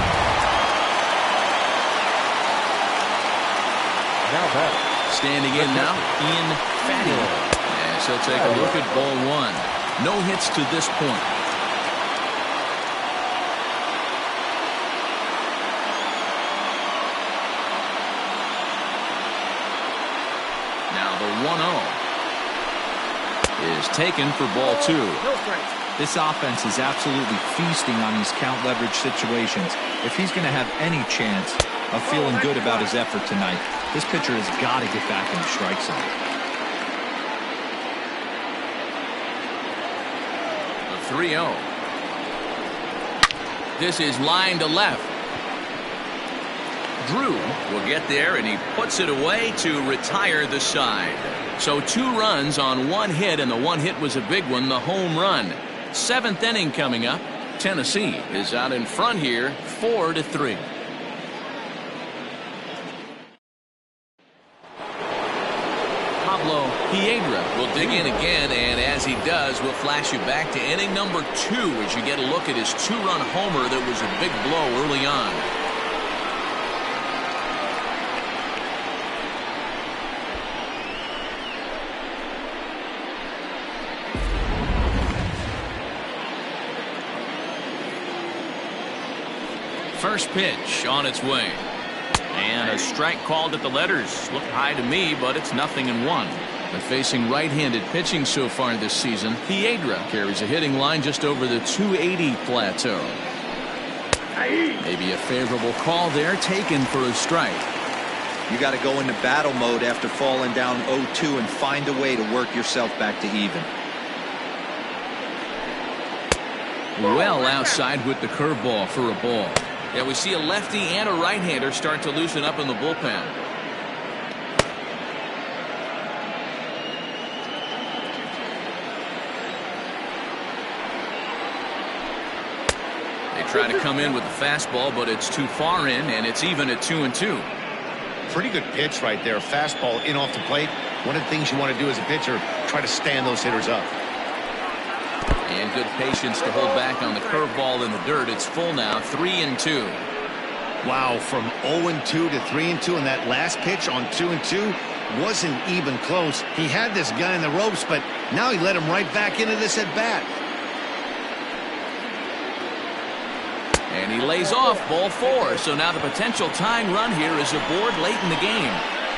Speaker 3: Now back.
Speaker 1: Standing in now, Ian Fatty. Yes, he'll take a look at ball 1. No hits to this point. Now the 1-0 is taken for ball 2.
Speaker 4: This offense is absolutely feasting on these count leverage situations. If he's going to have any chance of feeling good about his effort tonight, this pitcher has got to get back in the strike zone.
Speaker 1: The 3-0. This is line to left. Drew will get there, and he puts it away to retire the side. So 2 runs on 1 hit, and the 1 hit was a big one, the home run. 7th inning coming up. Tennessee is out in front here, 4-3. Pablo Piedra will dig in again, and as he does, we'll flash you back to inning number 2 as you get a look at his 2-run homer that was a big blow early on. First pitch on its way. And a strike called at the letters. Looked high to me, but it's 0-1. But facing right-handed pitching so far this season, Piedra carries a hitting line just over the 280 plateau. Maybe a favorable call there, taken for a strike.
Speaker 4: You got to go into battle mode after falling down 0-2 and find a way to work yourself back to even.
Speaker 1: Well outside with the curveball for a ball. Yeah, we see a lefty and a right-hander start to loosen up in the bullpen. They try to come in with the fastball, but it's too far in, and it's even at 2-2.
Speaker 2: Pretty good pitch right there. Fastball in off the plate. One of the things you want to do as a pitcher, try to stand those hitters up.
Speaker 1: And good patience to hold back on the curveball in the dirt. It's full now, 3-2.
Speaker 2: Wow, from 0-2 to 3-2, and that last pitch on 2-2 wasn't even close. He had this guy in the ropes, but now he let him right back into this at bat.
Speaker 1: And he lays off ball 4. So now the potential tying run here is aboard late in the game.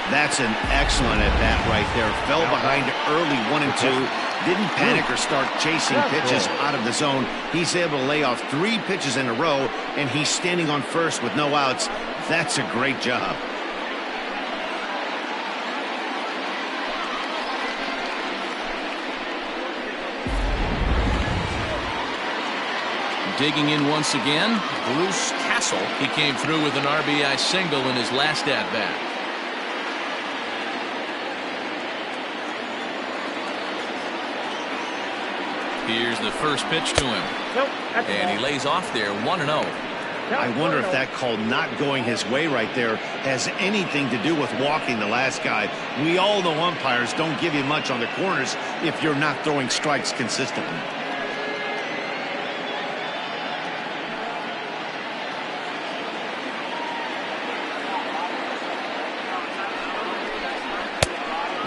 Speaker 2: That's an excellent at bat right there. Fell behind early 1-2. Didn't panic or start chasing pitches out of the zone. He's able to lay off 3 pitches in a row, and he's standing on first with no outs. That's a great job.
Speaker 1: Digging in once again, Bruce Castle. Castle. He came through with an RBI single in his last at-bat. Here's the first pitch to him.
Speaker 5: Nope, that's
Speaker 1: And he
Speaker 5: ball.
Speaker 1: lays off there 1-0.
Speaker 2: I wonder if
Speaker 5: 1-0.
Speaker 2: that call not going his way right there has anything to do with walking the last guy. We all know umpires don't give you much on the corners if you're not throwing strikes consistently.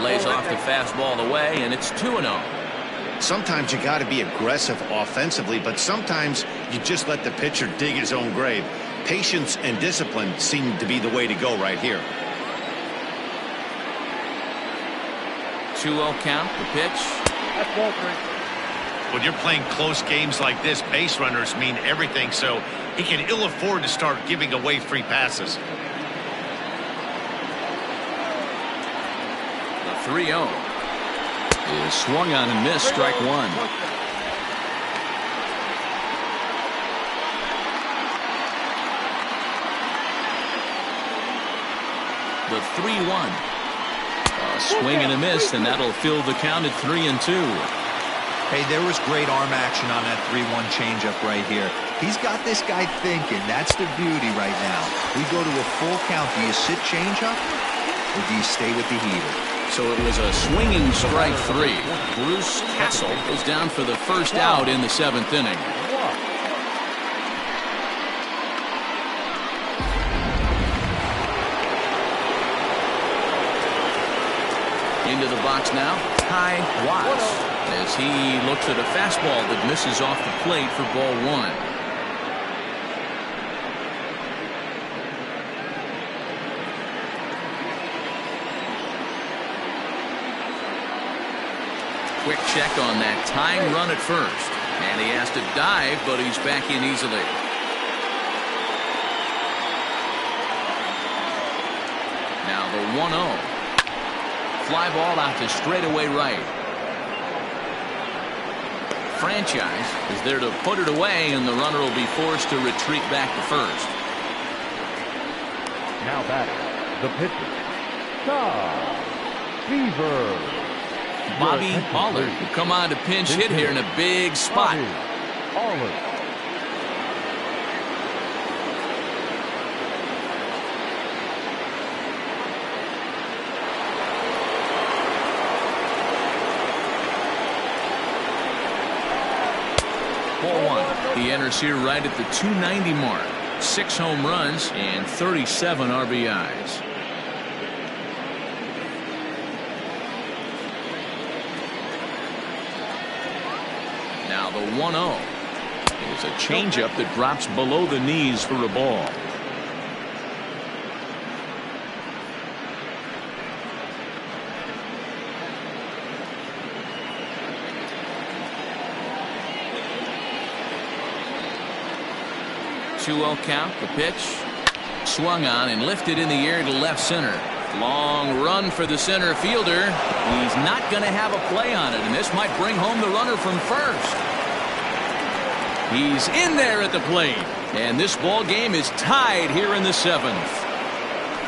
Speaker 1: Lays off the fastball away, and it's 2-0.
Speaker 2: Sometimes you got to be aggressive offensively, but sometimes you just let the pitcher dig his own grave. Patience and discipline seem to be the way to go right here.
Speaker 1: 2-0 count, the pitch.
Speaker 5: That's ball 3.
Speaker 2: When you're playing close games like this, base runners mean everything, so he can ill afford to start giving away free passes.
Speaker 1: The 3-0 is swung on and missed, strike one. The 3-1. A swing and a miss, and that'll fill the count at 3-2.
Speaker 4: Hey, there was great arm action on that 3-1 changeup right here. He's got this guy thinking. That's the beauty right now. We go to a full count. Do you sit changeup or do you stay with the heater?
Speaker 1: So it was a swinging strike 3. Bruce Castle is down for the first out in the 7th inning. Into the box now, Ty Watts, as he looks at a fastball that misses off the plate for ball 1. Quick check on that tying run at first, and he has to dive, but he's back in easily. Now the 1-0. Fly ball out to straightaway right. Franchise is there to put it away, and the runner will be forced to retreat back to first.
Speaker 3: Now batting, the pitcher, Todd Beaver.
Speaker 1: Bobby Allard will come on to pinch hit here in a big spot.
Speaker 3: Allard.
Speaker 1: He enters here right at the 290 mark. 6 home runs and 37 RBIs. Now the 1-0 is a changeup that drops below the knees for a ball. Two-0 count, the pitch. Swung on and lifted in the air to left center. Long run for the center fielder. He's not going to have a play on it, and this might bring home the runner from first. He's in there at the plate, and this ball game is tied here in the 7th.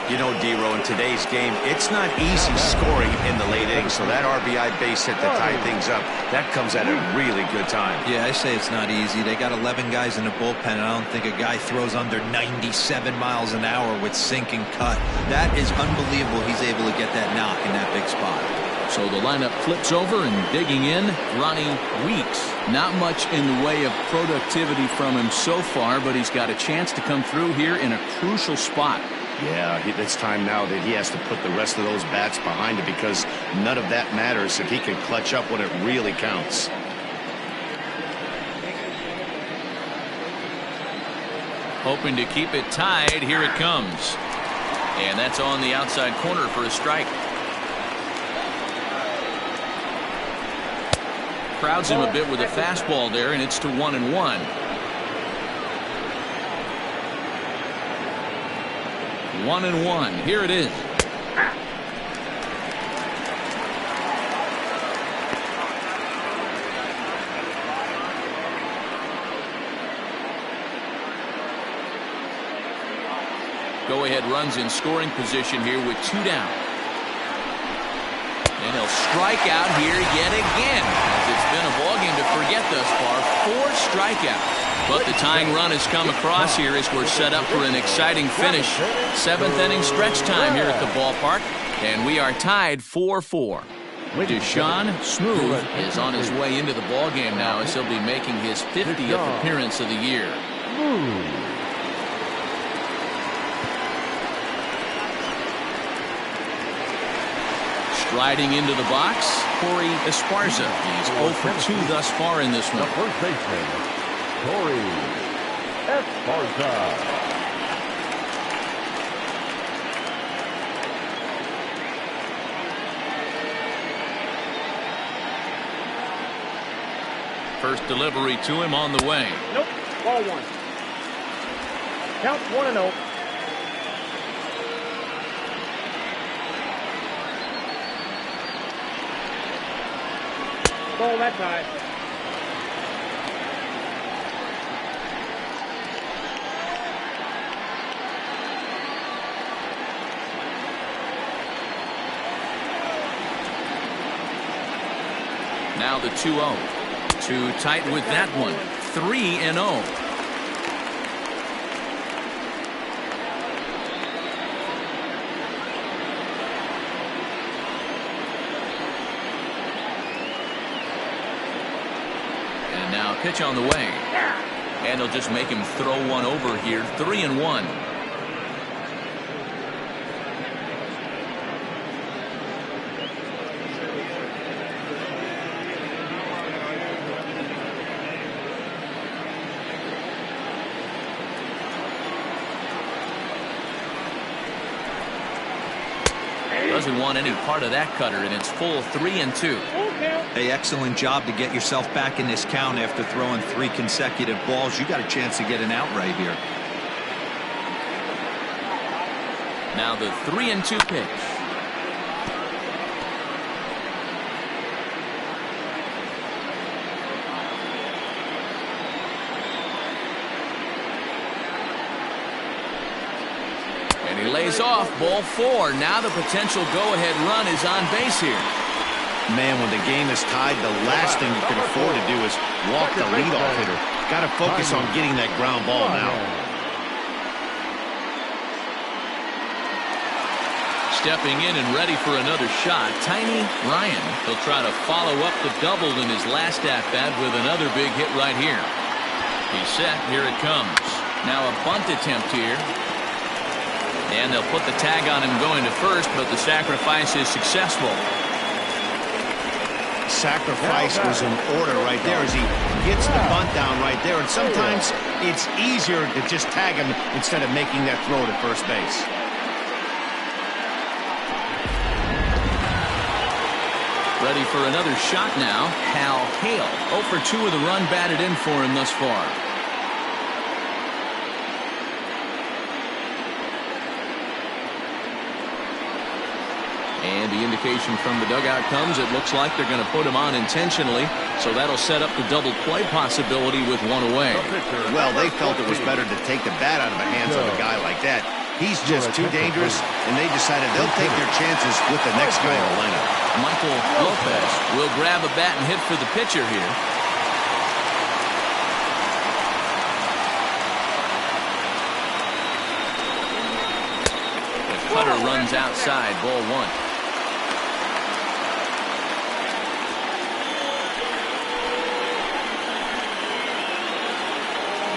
Speaker 2: You know, D-Row, in today's game, it's not easy scoring in the late innings, so that RBI base hit to tie things up, that comes at a really good time.
Speaker 4: Yeah, I say it's not easy. They got 11 guys in the bullpen, and I don't think a guy throws under 97 miles an hour with sink and cut. That is unbelievable he's able to get that knock in that big spot.
Speaker 1: So the lineup flips over, and digging in, Ronnie Weeks. Not much in the way of productivity from him so far, but he's got a chance to come through here in a crucial spot.
Speaker 2: Yeah, it's time now that he has to put the rest of those bats behind it, because none of that matters if he can clutch up when it really counts.
Speaker 1: Hoping to keep it tied. Here it comes. And that's on the outside corner for a strike. Crowds him a bit with a fastball there, and it's to 1-1. 1-1. Here it is. Go-ahead runs in scoring position here with 2 down. And he'll strike out here yet again. As it's been a ballgame to forget thus far. 4 strikeouts. But the tying run has come across here as we're set up for an exciting finish. 7th inning stretch time here at the ballpark. And we are tied 4-4. Deshaun Smooth is on his way into the ballgame now as he'll be making his 50th appearance of the year. Striding into the box, Corey Esparza. He's 0 for 2 thus far in this one.
Speaker 3: The first baseman, Corey Esparza.
Speaker 1: First delivery to him on the way.
Speaker 5: Nope. Ball 1. Count 1-0. Ball that time.
Speaker 1: Now the 2-0. Too tight with that one. 3-0. And now pitch on the way. And they'll just make him throw one over here. 3-1. Doesn't want any part of that cutter, and it's full 3-2.
Speaker 4: Hey, excellent job to get yourself back in this count after throwing 3 consecutive balls. You got a chance to get an out right here.
Speaker 1: Now the 3-2 pitch. And he lays off. Ball 4. Now the potential go-ahead run is on base here.
Speaker 2: Man, when the game is tied, the last thing you can afford to do is walk the leadoff hitter. Got to focus on getting that ground ball now.
Speaker 1: Stepping in and ready for another shot, Tiny Ryan. He'll try to follow up the double in his last at-bat with another big hit right here. He's set. Here it comes. Now a bunt attempt here. And they'll put the tag on him going to first, but the sacrifice is successful.
Speaker 2: Sacrifice was in order right there as he gets the bunt down right there. And sometimes it's easier to just tag him instead of making that throw to first base.
Speaker 1: Ready for another shot now. Hal Hale. 0 for 2 with a run batted in for him thus far. And the indication from the dugout comes. It looks like they're going to put him on intentionally. So that'll set up the double play possibility with one away.
Speaker 2: Well, they felt it was better to take the bat out of the hands of a guy like that. He's just too dangerous, and they decided they'll take their chances with the next guy in the lineup.
Speaker 1: Michael Lopez will grab a bat and hit for the pitcher here. The cutter runs outside. Ball 1.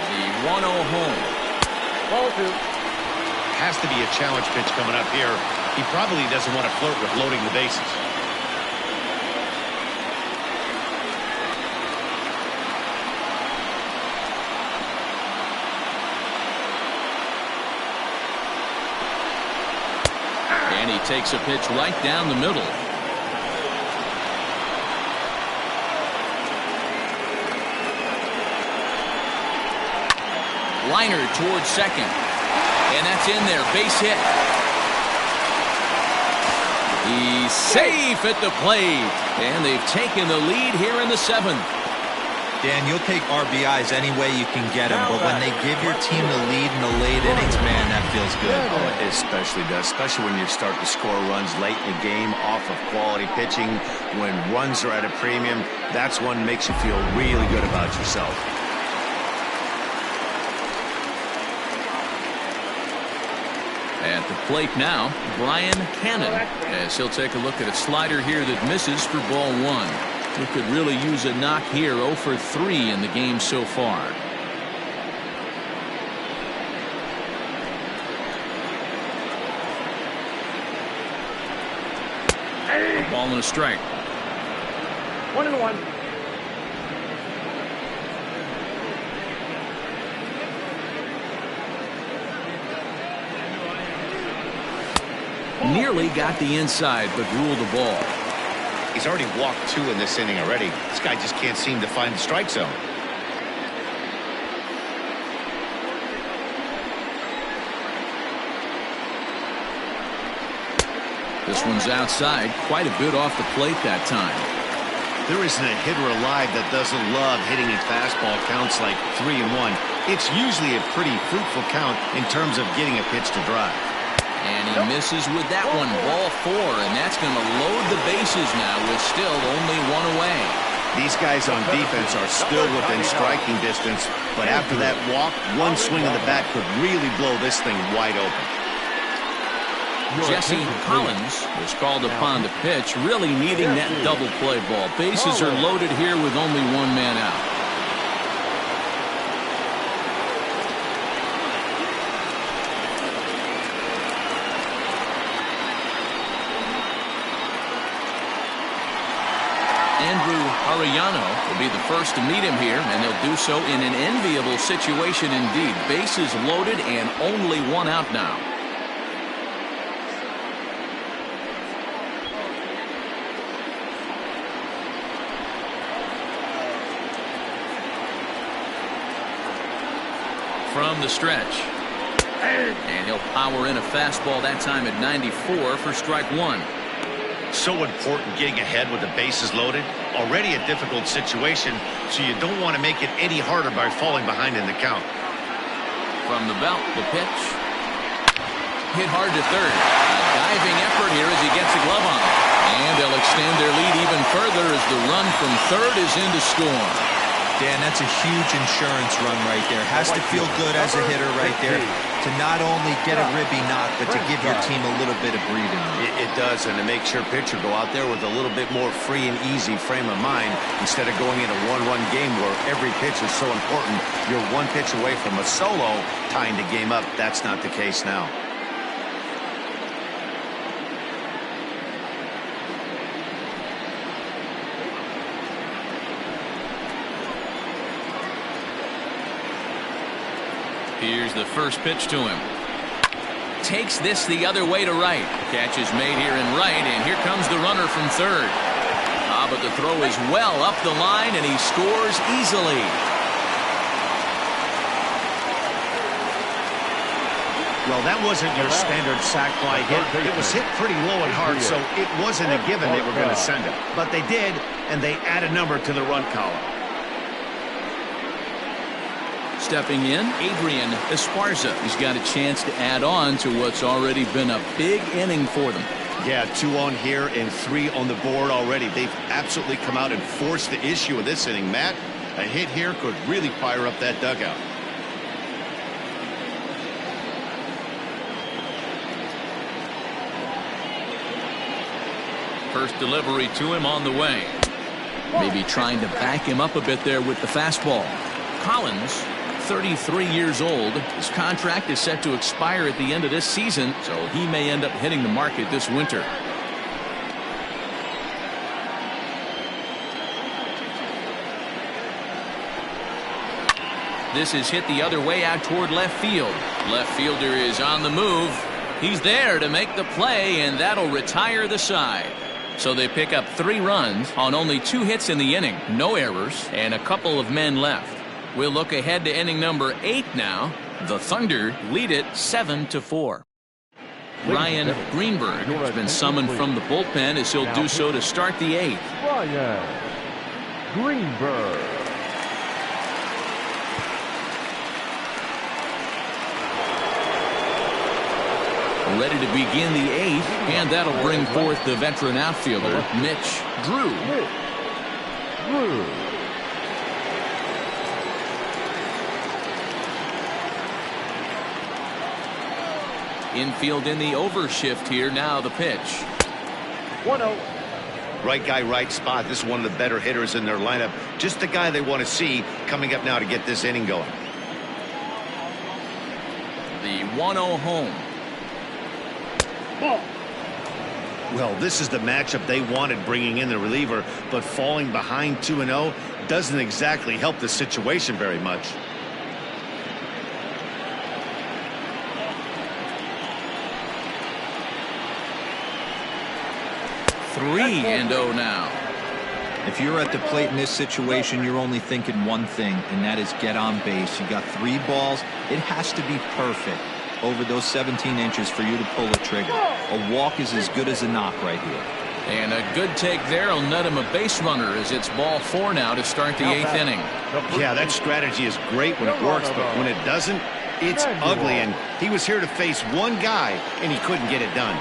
Speaker 1: The 1-0 home.
Speaker 5: Ball 2.
Speaker 2: Has to be a challenge pitch coming up here. He probably doesn't want to flirt with loading the bases.
Speaker 1: And he takes a pitch right down the middle. Liner towards second. And that's in there. Base hit. He's safe at the plate. And they've taken the lead here in the 7th.
Speaker 4: Dan, you'll take RBIs any way you can get them, but when they give your team the lead in the late innings, man, that feels good.
Speaker 2: Oh, it especially does, especially when you start to score runs late in the game off of quality pitching. When runs are at a premium, that's one makes you feel really good about yourself.
Speaker 1: At the plate now, Brian Cannon, as he'll take a look at a slider here that misses for ball one. He could really use a knock here. 0 for 3 in the game so far. A ball and a strike.
Speaker 5: 1-1.
Speaker 1: Nearly got the inside, but ruled the ball.
Speaker 2: He's already walked 2 in this inning already. This guy just can't seem to find the strike zone.
Speaker 1: This one's outside, quite a bit off the plate that time.
Speaker 2: There isn't a hitter alive that doesn't love hitting at fastball counts like 3-1. It's usually a pretty fruitful count in terms of getting a pitch to drive.
Speaker 1: And he misses with that one. Ball 4, and that's going to load the bases now with still only 1 away.
Speaker 2: These guys on defense are still within striking distance, but after that walk, one swing of the bat could really blow this thing wide open.
Speaker 1: Jesse Collins was called upon to pitch, really needing that double play ball. Bases are loaded here with only 1 man out. Andrew Arellano will be the first to meet him here, and they'll do so in an enviable situation indeed. Bases loaded and only 1 out now. From the stretch. And he'll power in a fastball that time at 94 for strike 1.
Speaker 2: So important getting ahead with the bases loaded. Already a difficult situation, so you don't want to make it any harder by falling behind in the count.
Speaker 1: From the belt, the pitch. Hit hard to third. A diving effort here as he gets a glove on it. And they'll extend their lead even further as the run from third is in to score.
Speaker 4: Dan, that's a huge insurance run right there. Has to feel good as a hitter right there to not only get a ribby knock, but to give your team a little bit of breathing room.
Speaker 2: It does, and to make sure pitcher go out there with a little bit more free and easy frame of mind instead of going in a one-run game where every pitch is so important. You're 1 pitch away from a solo tying the game up. That's not the case now.
Speaker 1: Here's the first pitch to him. Takes this the other way to right. Catch is made here in right, and here comes the runner from third. But the throw is well up the line, and he scores easily.
Speaker 2: Well, that wasn't your standard sac fly hit. It was hit pretty low and hard, so it wasn't a given they were going to send it. But they did, and they add a number to the run column.
Speaker 1: Stepping in, Adrian Esparza. He's got a chance to add on to what's already been a big inning for them.
Speaker 2: Yeah, 2 on here and 3 on the board already. They've absolutely come out and forced the issue of this inning. Matt, a hit here could really fire up that dugout.
Speaker 1: First delivery to him on the way. Maybe trying to back him up a bit there with the fastball. Collins, 33 years old. His contract is set to expire at the end of this season, so he may end up hitting the market this winter. This is hit the other way out toward left field. Left fielder is on the move. He's there to make the play, and that'll retire the side. So they pick up 3 runs on only 2 hits in the inning, no errors, and a couple of men left. We'll look ahead to inning number 8 now. The Thunder lead it 7-4. Ryan Greenberg has been summoned from the bullpen as he'll do so to start the 8th.
Speaker 3: Ryan Greenberg.
Speaker 1: Ready to begin the 8th, and that'll bring forth the veteran outfielder, Mitch Drew. Infield in the overshift here. Now the pitch.
Speaker 5: 1-0.
Speaker 2: Right guy, right spot. This is one of the better hitters in their lineup. Just the guy they want to see coming up now to get this inning going.
Speaker 1: The 1-0 home.
Speaker 5: Ball.
Speaker 2: Well, this is the matchup they wanted, bringing in the reliever, but falling behind 2-0 doesn't exactly help the situation very much.
Speaker 1: Three and 0 now.
Speaker 4: If you're at the plate in this situation, you're only thinking one thing, and that is get on base. You got 3 balls. It has to be perfect over those 17 inches for you to pull a trigger. A walk is as good as a knock right here.
Speaker 1: And a good take there will net him a base runner as it's ball 4 now to start the 8th inning.
Speaker 2: Yeah, that strategy is great when it works, but when it doesn't, it's ugly. And he was here to face one guy, and he couldn't get it done.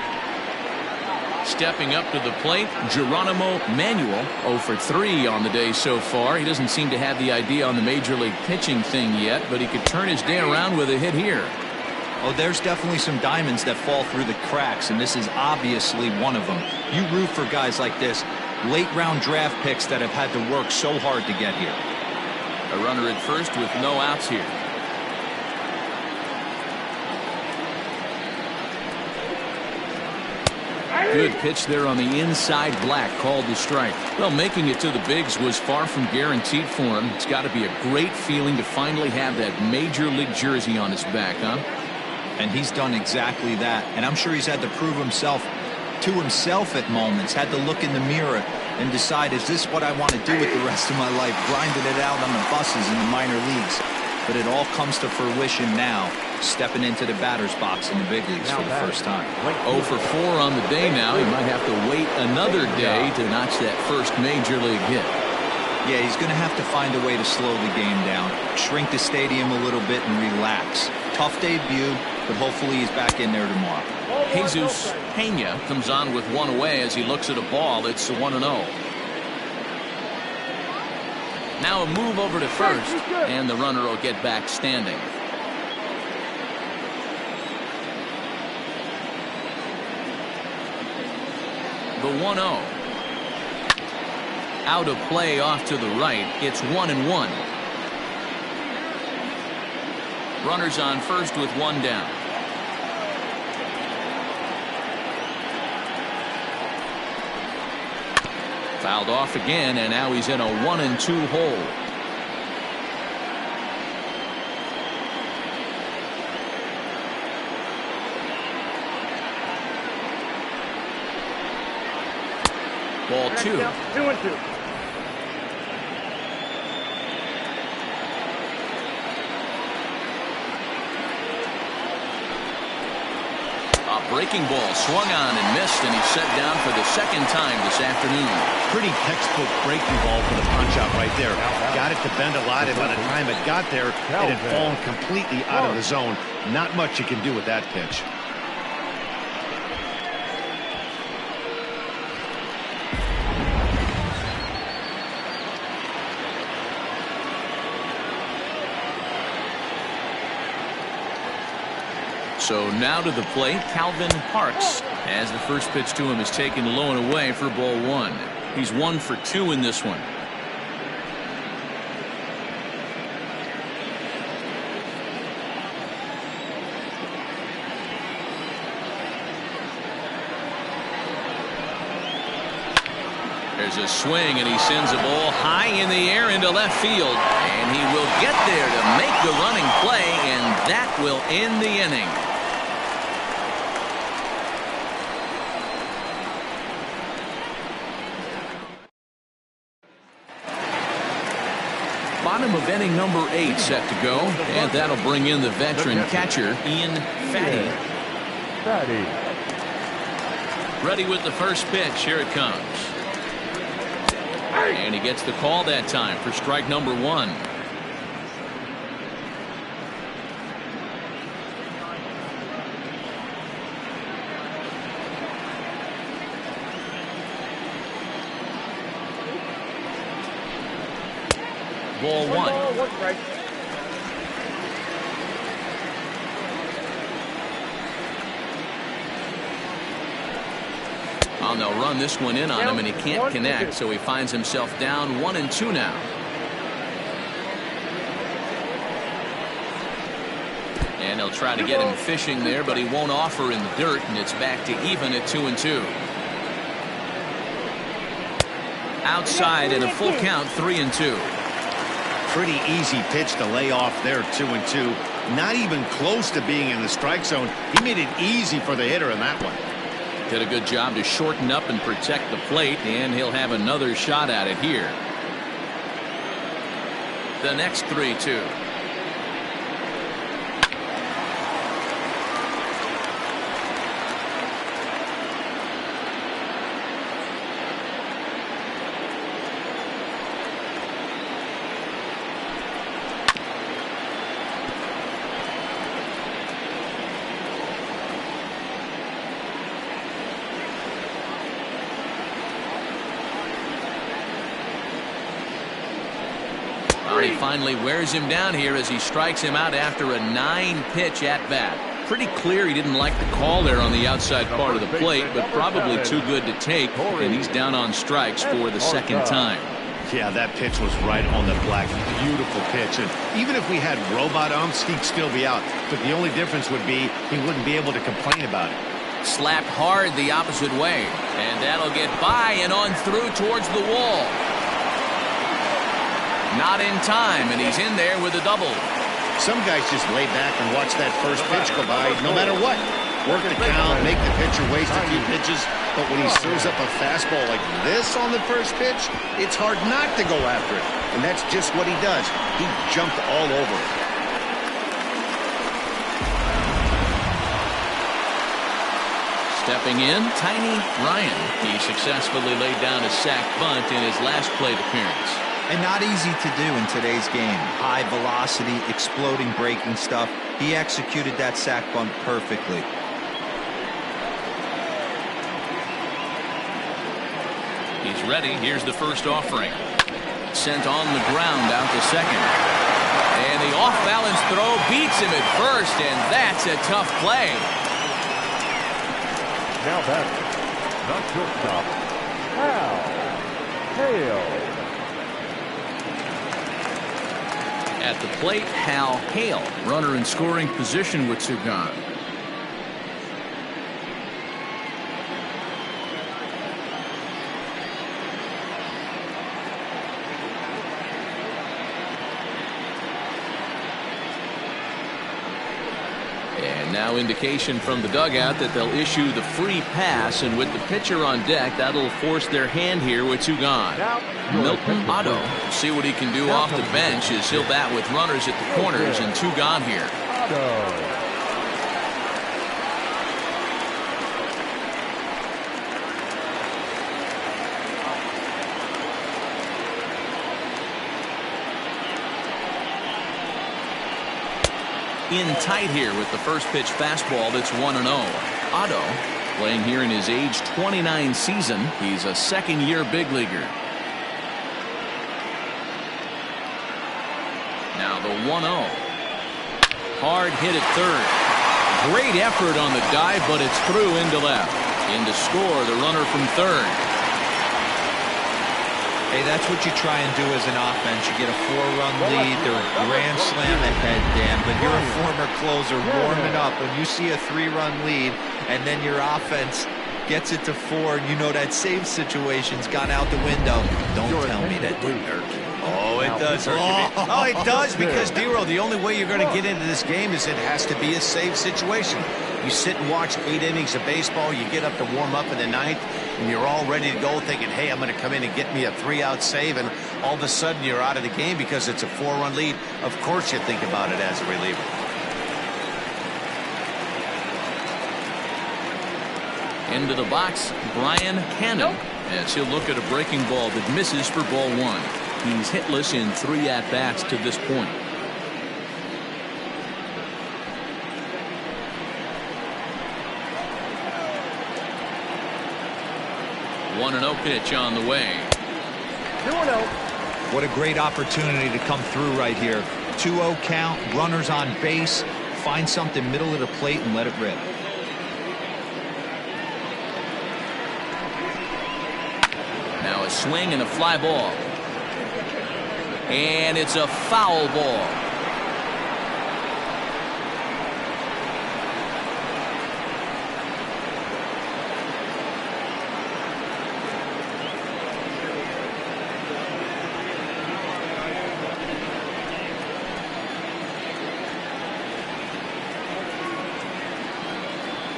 Speaker 1: Stepping up to the plate, Geronimo Manuel, 0 for 3 on the day so far. He doesn't seem to have the idea on the major league pitching thing yet, but he could turn his day around with a hit here.
Speaker 4: Oh, there's definitely some diamonds that fall through the cracks, and this is obviously one of them. You root for guys like this, late-round draft picks that have had to work so hard to get here.
Speaker 1: A runner at first with no outs here. Good pitch there on the inside, Black called the strike. Well, making it to the bigs was far from guaranteed for him. It's got to be a great feeling to finally have that major league jersey on his back, huh?
Speaker 4: And he's done exactly that. And I'm sure he's had to prove himself to himself at moments, had to look in the mirror and decide, is this what I want to do with the rest of my life? Grinding it out on the buses in the minor leagues. But it all comes to fruition now, stepping into the batter's box in the big leagues for the first time.
Speaker 1: 0 for 4 on the day now. He might have to wait another day to notch that first major league hit.
Speaker 4: Yeah, he's going to have to find a way to slow the game down, shrink the stadium a little bit and relax. Tough debut, but hopefully he's back in there tomorrow.
Speaker 1: Jesus Pena comes on with 1 away as he looks at a ball. It's 1-0. Now a move over to first, and the runner will get back standing. The 1-0. Out of play off to the right. It's 1-1. Runners on first with 1 down. Fouled off again, and now he's in a 1-2 hole. Ball 2.
Speaker 5: 2-2.
Speaker 2: Breaking ball swung on and missed, and he's set down for the second time this afternoon. Pretty textbook breaking ball for the punch out right there. Got it to bend a lot, and by the time it got there, it had fallen completely out of the zone. Not much you can do with that pitch. So now to the plate, Calvin Parks, as the first pitch to him is taken low and away for ball 1. He's 1 for 2 in this one. There's a swing, and he sends a ball high in the air into left field, and he will get there to make the running play, and that will end the inning. Bottom of inning number 8 set to go, and that'll bring in the veteran catcher, Ian Fatty. Ready with the first pitch. Here it comes. And he gets the call that time for strike number 1.
Speaker 1: Ball
Speaker 5: One
Speaker 1: one.
Speaker 5: ball, one strike.
Speaker 1: Oh, they'll run this one in on him, and he can't connect, so he finds himself down 1-2 now. And they'll try to get him fishing there, but he won't offer in the dirt, and it's back to even at 2-2. Outside in a full count, 3-2.
Speaker 2: Pretty easy pitch to lay off there, 2-2. Not even close to being in the strike zone. He made it easy for the hitter in that one.
Speaker 1: Did a good job to shorten up and protect the plate, and he'll have another shot at it here. The next 3-2. He finally wears him down here as he strikes him out after a 9-pitch at-bat. Pretty clear he didn't like the call there on the outside part of the plate, but probably too good to take, and he's down on strikes for the second time.
Speaker 2: Yeah, that pitch was right on the black. Beautiful pitch. And even if we had robot umps, he'd still be out. But the only difference would be he wouldn't be able to complain about it.
Speaker 1: Slapped hard the opposite way, and that'll get by and on through towards the wall. Not in time, and he's in there with a double.
Speaker 2: Some guys just lay back and watch that first pitch go by no matter what. Work the count, make the pitcher waste a few pitches, but when he serves up a fastball like this on the first pitch, it's hard not to go after it. And that's just what he does. He jumped all over it.
Speaker 1: Stepping in, Tiny Ryan. He successfully laid down a sac bunt in his last plate appearance.
Speaker 4: And not easy to do in today's game. High velocity, exploding breaking stuff. He executed that sac bunt perfectly.
Speaker 1: He's ready. Here's the first offering. Sent on the ground out to second. And the off-balance throw beats him at first, and that's a tough play.
Speaker 3: Now back, not shortstop, Hal Hale.
Speaker 1: At the plate, Hal Hale, runner in scoring position with two gone. And now indication from the dugout that they'll issue the free pass, and with the pitcher on deck, that'll force their hand here with two gone. Milton Otto will see what he can do off the bench as he'll bat with runners at the corners and two gone here. In tight here with the first pitch fastball that's 1-0. Otto playing here in his age 29 season. He's a second-year big leaguer. Now the 1-0. Hard hit at third. Great effort on the dive, but it's through into left. In to score the runner from third.
Speaker 4: Hey, that's what you try and do as an offense. You get a 4-run lead. They're a grand slam ahead, Dan, but you're a former closer warming up. When you see a 3-run lead and then your offense gets it to 4, and you know that save situation's gone out the window. Don't tell me that didn't hurt you.
Speaker 2: Oh, it does hurt you. Oh, it does, because, D-Roll, the only way you're going to get into this game is it has to be a save situation. You sit and watch 8 innings of baseball, you get up to warm up in the 9th, and you're all ready to go thinking, hey, I'm going to come in and get me a 3-out save, and all of a sudden you're out of the game because it's a 4-run lead. Of course you think about it as a reliever.
Speaker 1: Into the box, Brian Cannon, as he'll look at a breaking ball that misses for ball 1. He's hitless in 3 at-bats to this point. One 1-0 pitch on the way.
Speaker 5: 2-0.
Speaker 4: What a great opportunity to come through right here. 2-0 count, runners on base. Find something middle of the plate and let it rip.
Speaker 1: Now a swing and a fly ball. And it's a foul ball.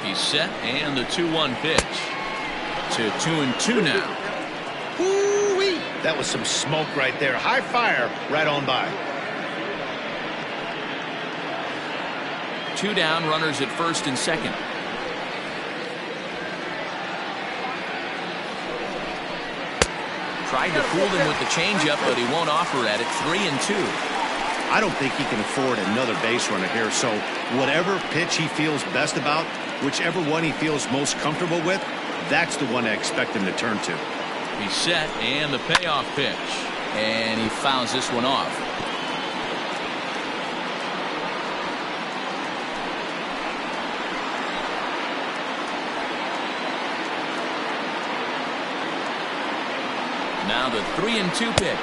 Speaker 1: He's set, and the 2-1 pitch. To 2-2 now.
Speaker 2: Woo-wee. That was some smoke right there. High fire right on by.
Speaker 1: 2 down, runners at first and second. Tried to fool him with the changeup, but he won't offer at it. 3-2.
Speaker 2: I don't think he can afford another base runner here, so whatever pitch he feels best about, whichever one he feels most comfortable with, that's the one I expect him to turn to.
Speaker 1: He's set, and the payoff pitch. And he fouls this one off. Now the 3-2 pitch.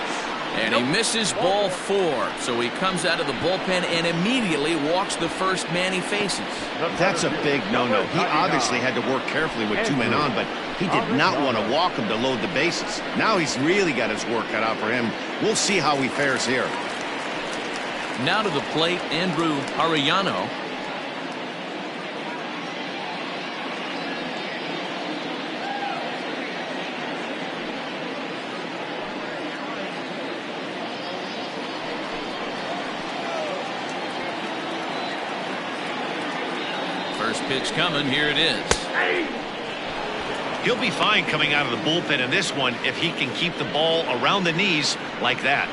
Speaker 1: And he misses ball 4. So he comes out of the bullpen and immediately walks the first man he faces.
Speaker 2: That's a big no-no. He obviously had to work carefully with 2 men on, but he did not want to walk him to load the bases. Now he's really got his work cut out for him. We'll see how he fares here.
Speaker 1: Now to the plate, Andrew Arellano. First pitch coming. Here it is.
Speaker 2: He'll be fine coming out of the bullpen in this one if he can keep the ball around the knees like that.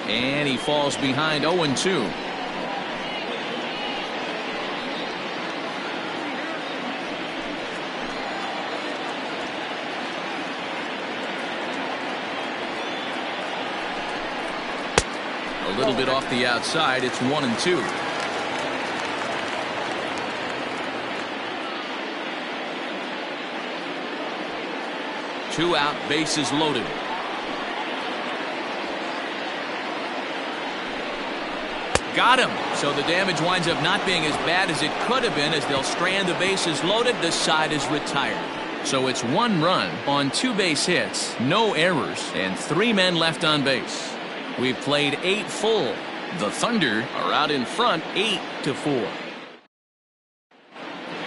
Speaker 1: And he falls behind 0-2. A little bit off the outside. It's 1-2. Two out, bases loaded. Got him. So the damage winds up not being as bad as it could have been, as they'll strand the bases loaded. The side is retired. So it's 1 run on 2 base hits, no errors, and 3 men left on base. We've played 8 full. The Thunder are out in front 8-4.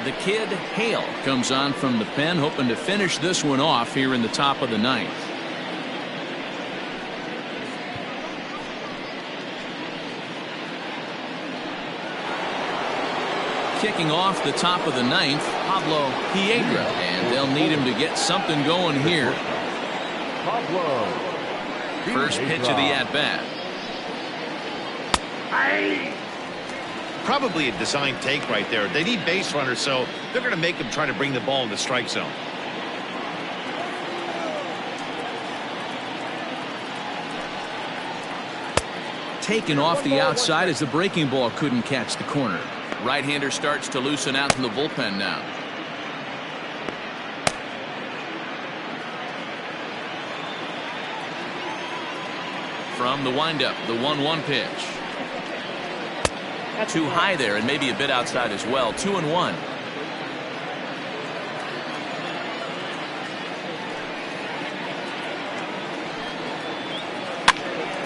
Speaker 1: The kid Hale comes on from the pen, hoping to finish this one off here in the top of the 9th. Kicking off the top of the 9th, Pablo Piedra, and they'll need him to get something going here. First pitch of the at-bat.
Speaker 2: Probably a design take right there. They need base runners, so they're going to make him try to bring the ball in the strike zone.
Speaker 1: Taken off the outside as the breaking ball couldn't catch the corner. Right-hander starts to loosen out from the bullpen now. From the windup, the 1-1 pitch. Too high there, and maybe a bit outside as well. 2-1.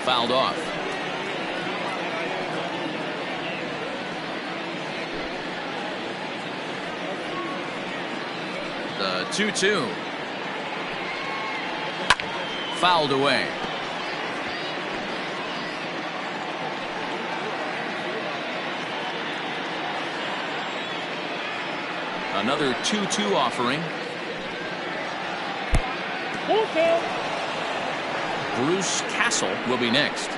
Speaker 1: Fouled off. The 2-2. Fouled away. Another 2-2 offering. Bruce Castle will be next.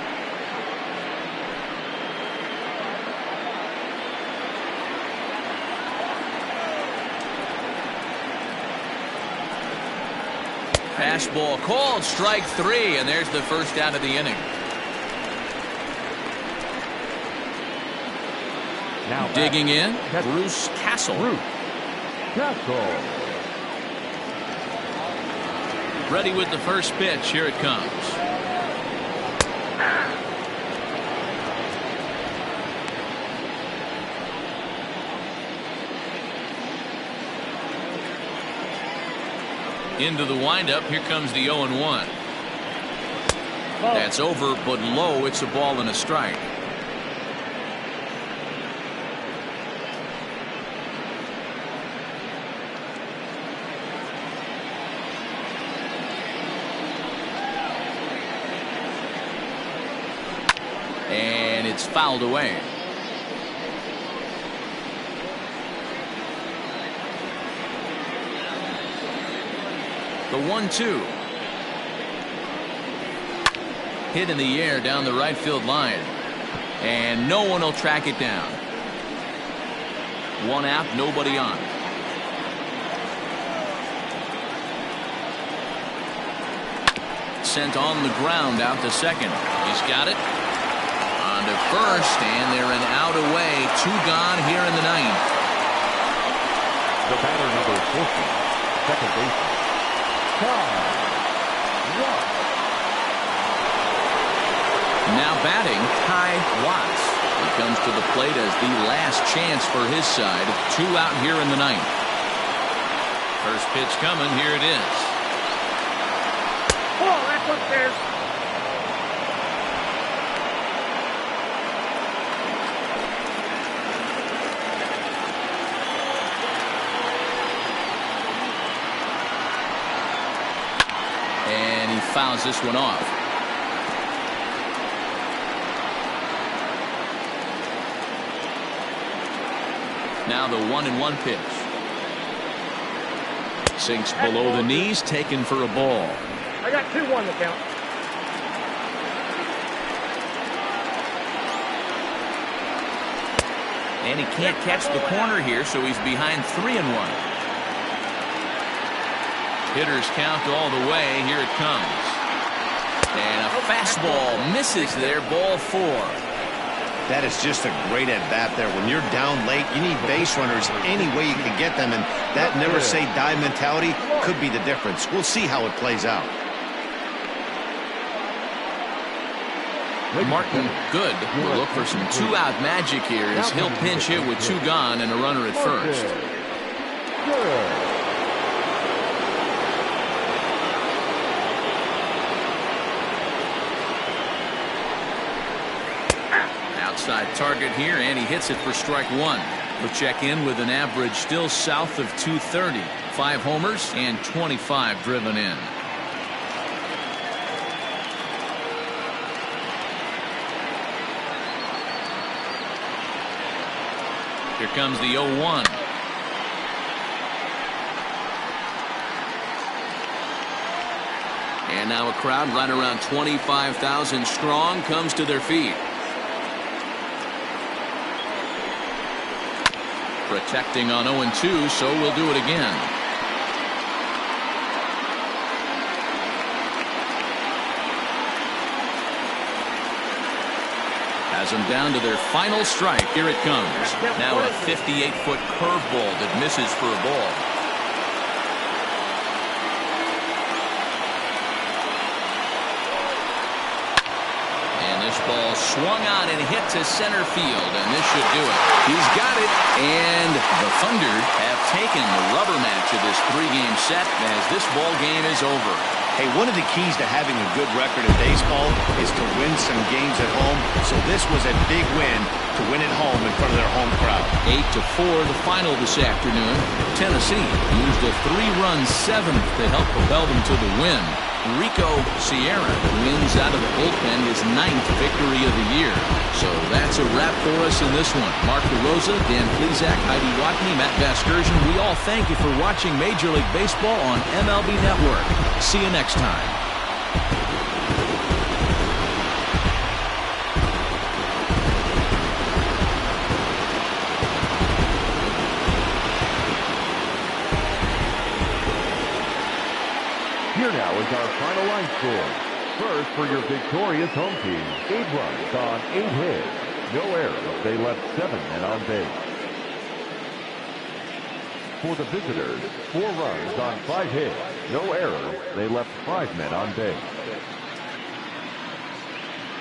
Speaker 1: Fastball called strike 3, and there's the first out of the inning.
Speaker 3: Now
Speaker 1: Digging in,
Speaker 3: batting,
Speaker 1: Bruce Castle.
Speaker 3: Bruce Castle.
Speaker 1: Ready with the first pitch. Here it comes. Into the windup. Here comes the 0-1. That's over but low. It's a ball and a strike. And it's fouled away. The 1-2. Hit in the air down the right field line. And no one will track it down. One out, nobody on. Sent on the ground out to second. He's got it. On to first, and they're an out away. 2 gone here in the 9th.
Speaker 3: The batter number 40, second baseman, Ty Watts.
Speaker 1: Now batting, Ty Watts. He comes to the plate as the last chance for his side. 2 out here in the 9th. First pitch coming. Here it is.
Speaker 5: Oh, that's upstairs.
Speaker 1: And he fouls this one off. Now the 1-1 pitch. Sinks below the knees, taken for a ball.
Speaker 5: I got 2-1 to count.
Speaker 1: And he can't catch the corner here, so he's behind 3-1. Hitters count all the way. Here it comes. And a fastball misses there. Ball 4.
Speaker 2: That is just a great at-bat there. When you're down late, you need base runners any way you can get them, and that never-say-die mentality could be the difference. We'll see how it plays out.
Speaker 1: Martin Good will look for some 2-out magic here as he'll pinch hit with 2 gone and a runner at first.
Speaker 3: Good.
Speaker 1: Outside target here, and he hits it for strike 1. He'll check in with an average still south of 230. 5 homers and 25 driven in. Here comes the 0-1. And now a crowd right around 25,000 strong comes to their feet. Protecting on 0-2, so we'll do it again. Has them down to their final strike. Here it comes. Now a 58-foot curveball that misses for a ball. This ball swung on and hit to center field, and this should do it. He's got it, and the Thunder have taken the rubber match of this 3-game set as this ball game is over.
Speaker 2: Hey, one of the keys to having a good record in baseball is to win some games at home, so this was a big win to win at home in front of their home crowd.
Speaker 1: 8-4 the final this afternoon. Tennessee used a 3-run 7th to help propel them to the win. Rico Sierra wins out of the bullpen his 9th victory of the year. So that's a wrap for us in this one. Mark DeRosa, Dan Plesac, Heidi Watney, Matt Vasgersian, we all thank you for watching Major League Baseball on MLB Network. See you next time.
Speaker 3: Here now is our final line score. First, for your victorious home team, 8 runs on 8 hits. No errors. They left 7 men on base. For the visitors, 4 runs on 5 hits. No errors. They left 5 men on base.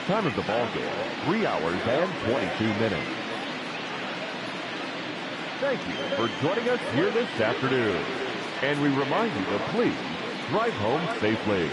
Speaker 3: Time of the ball game, 3 hours and 22 minutes. Thank you for joining us here this afternoon. And we remind you to please drive home safely.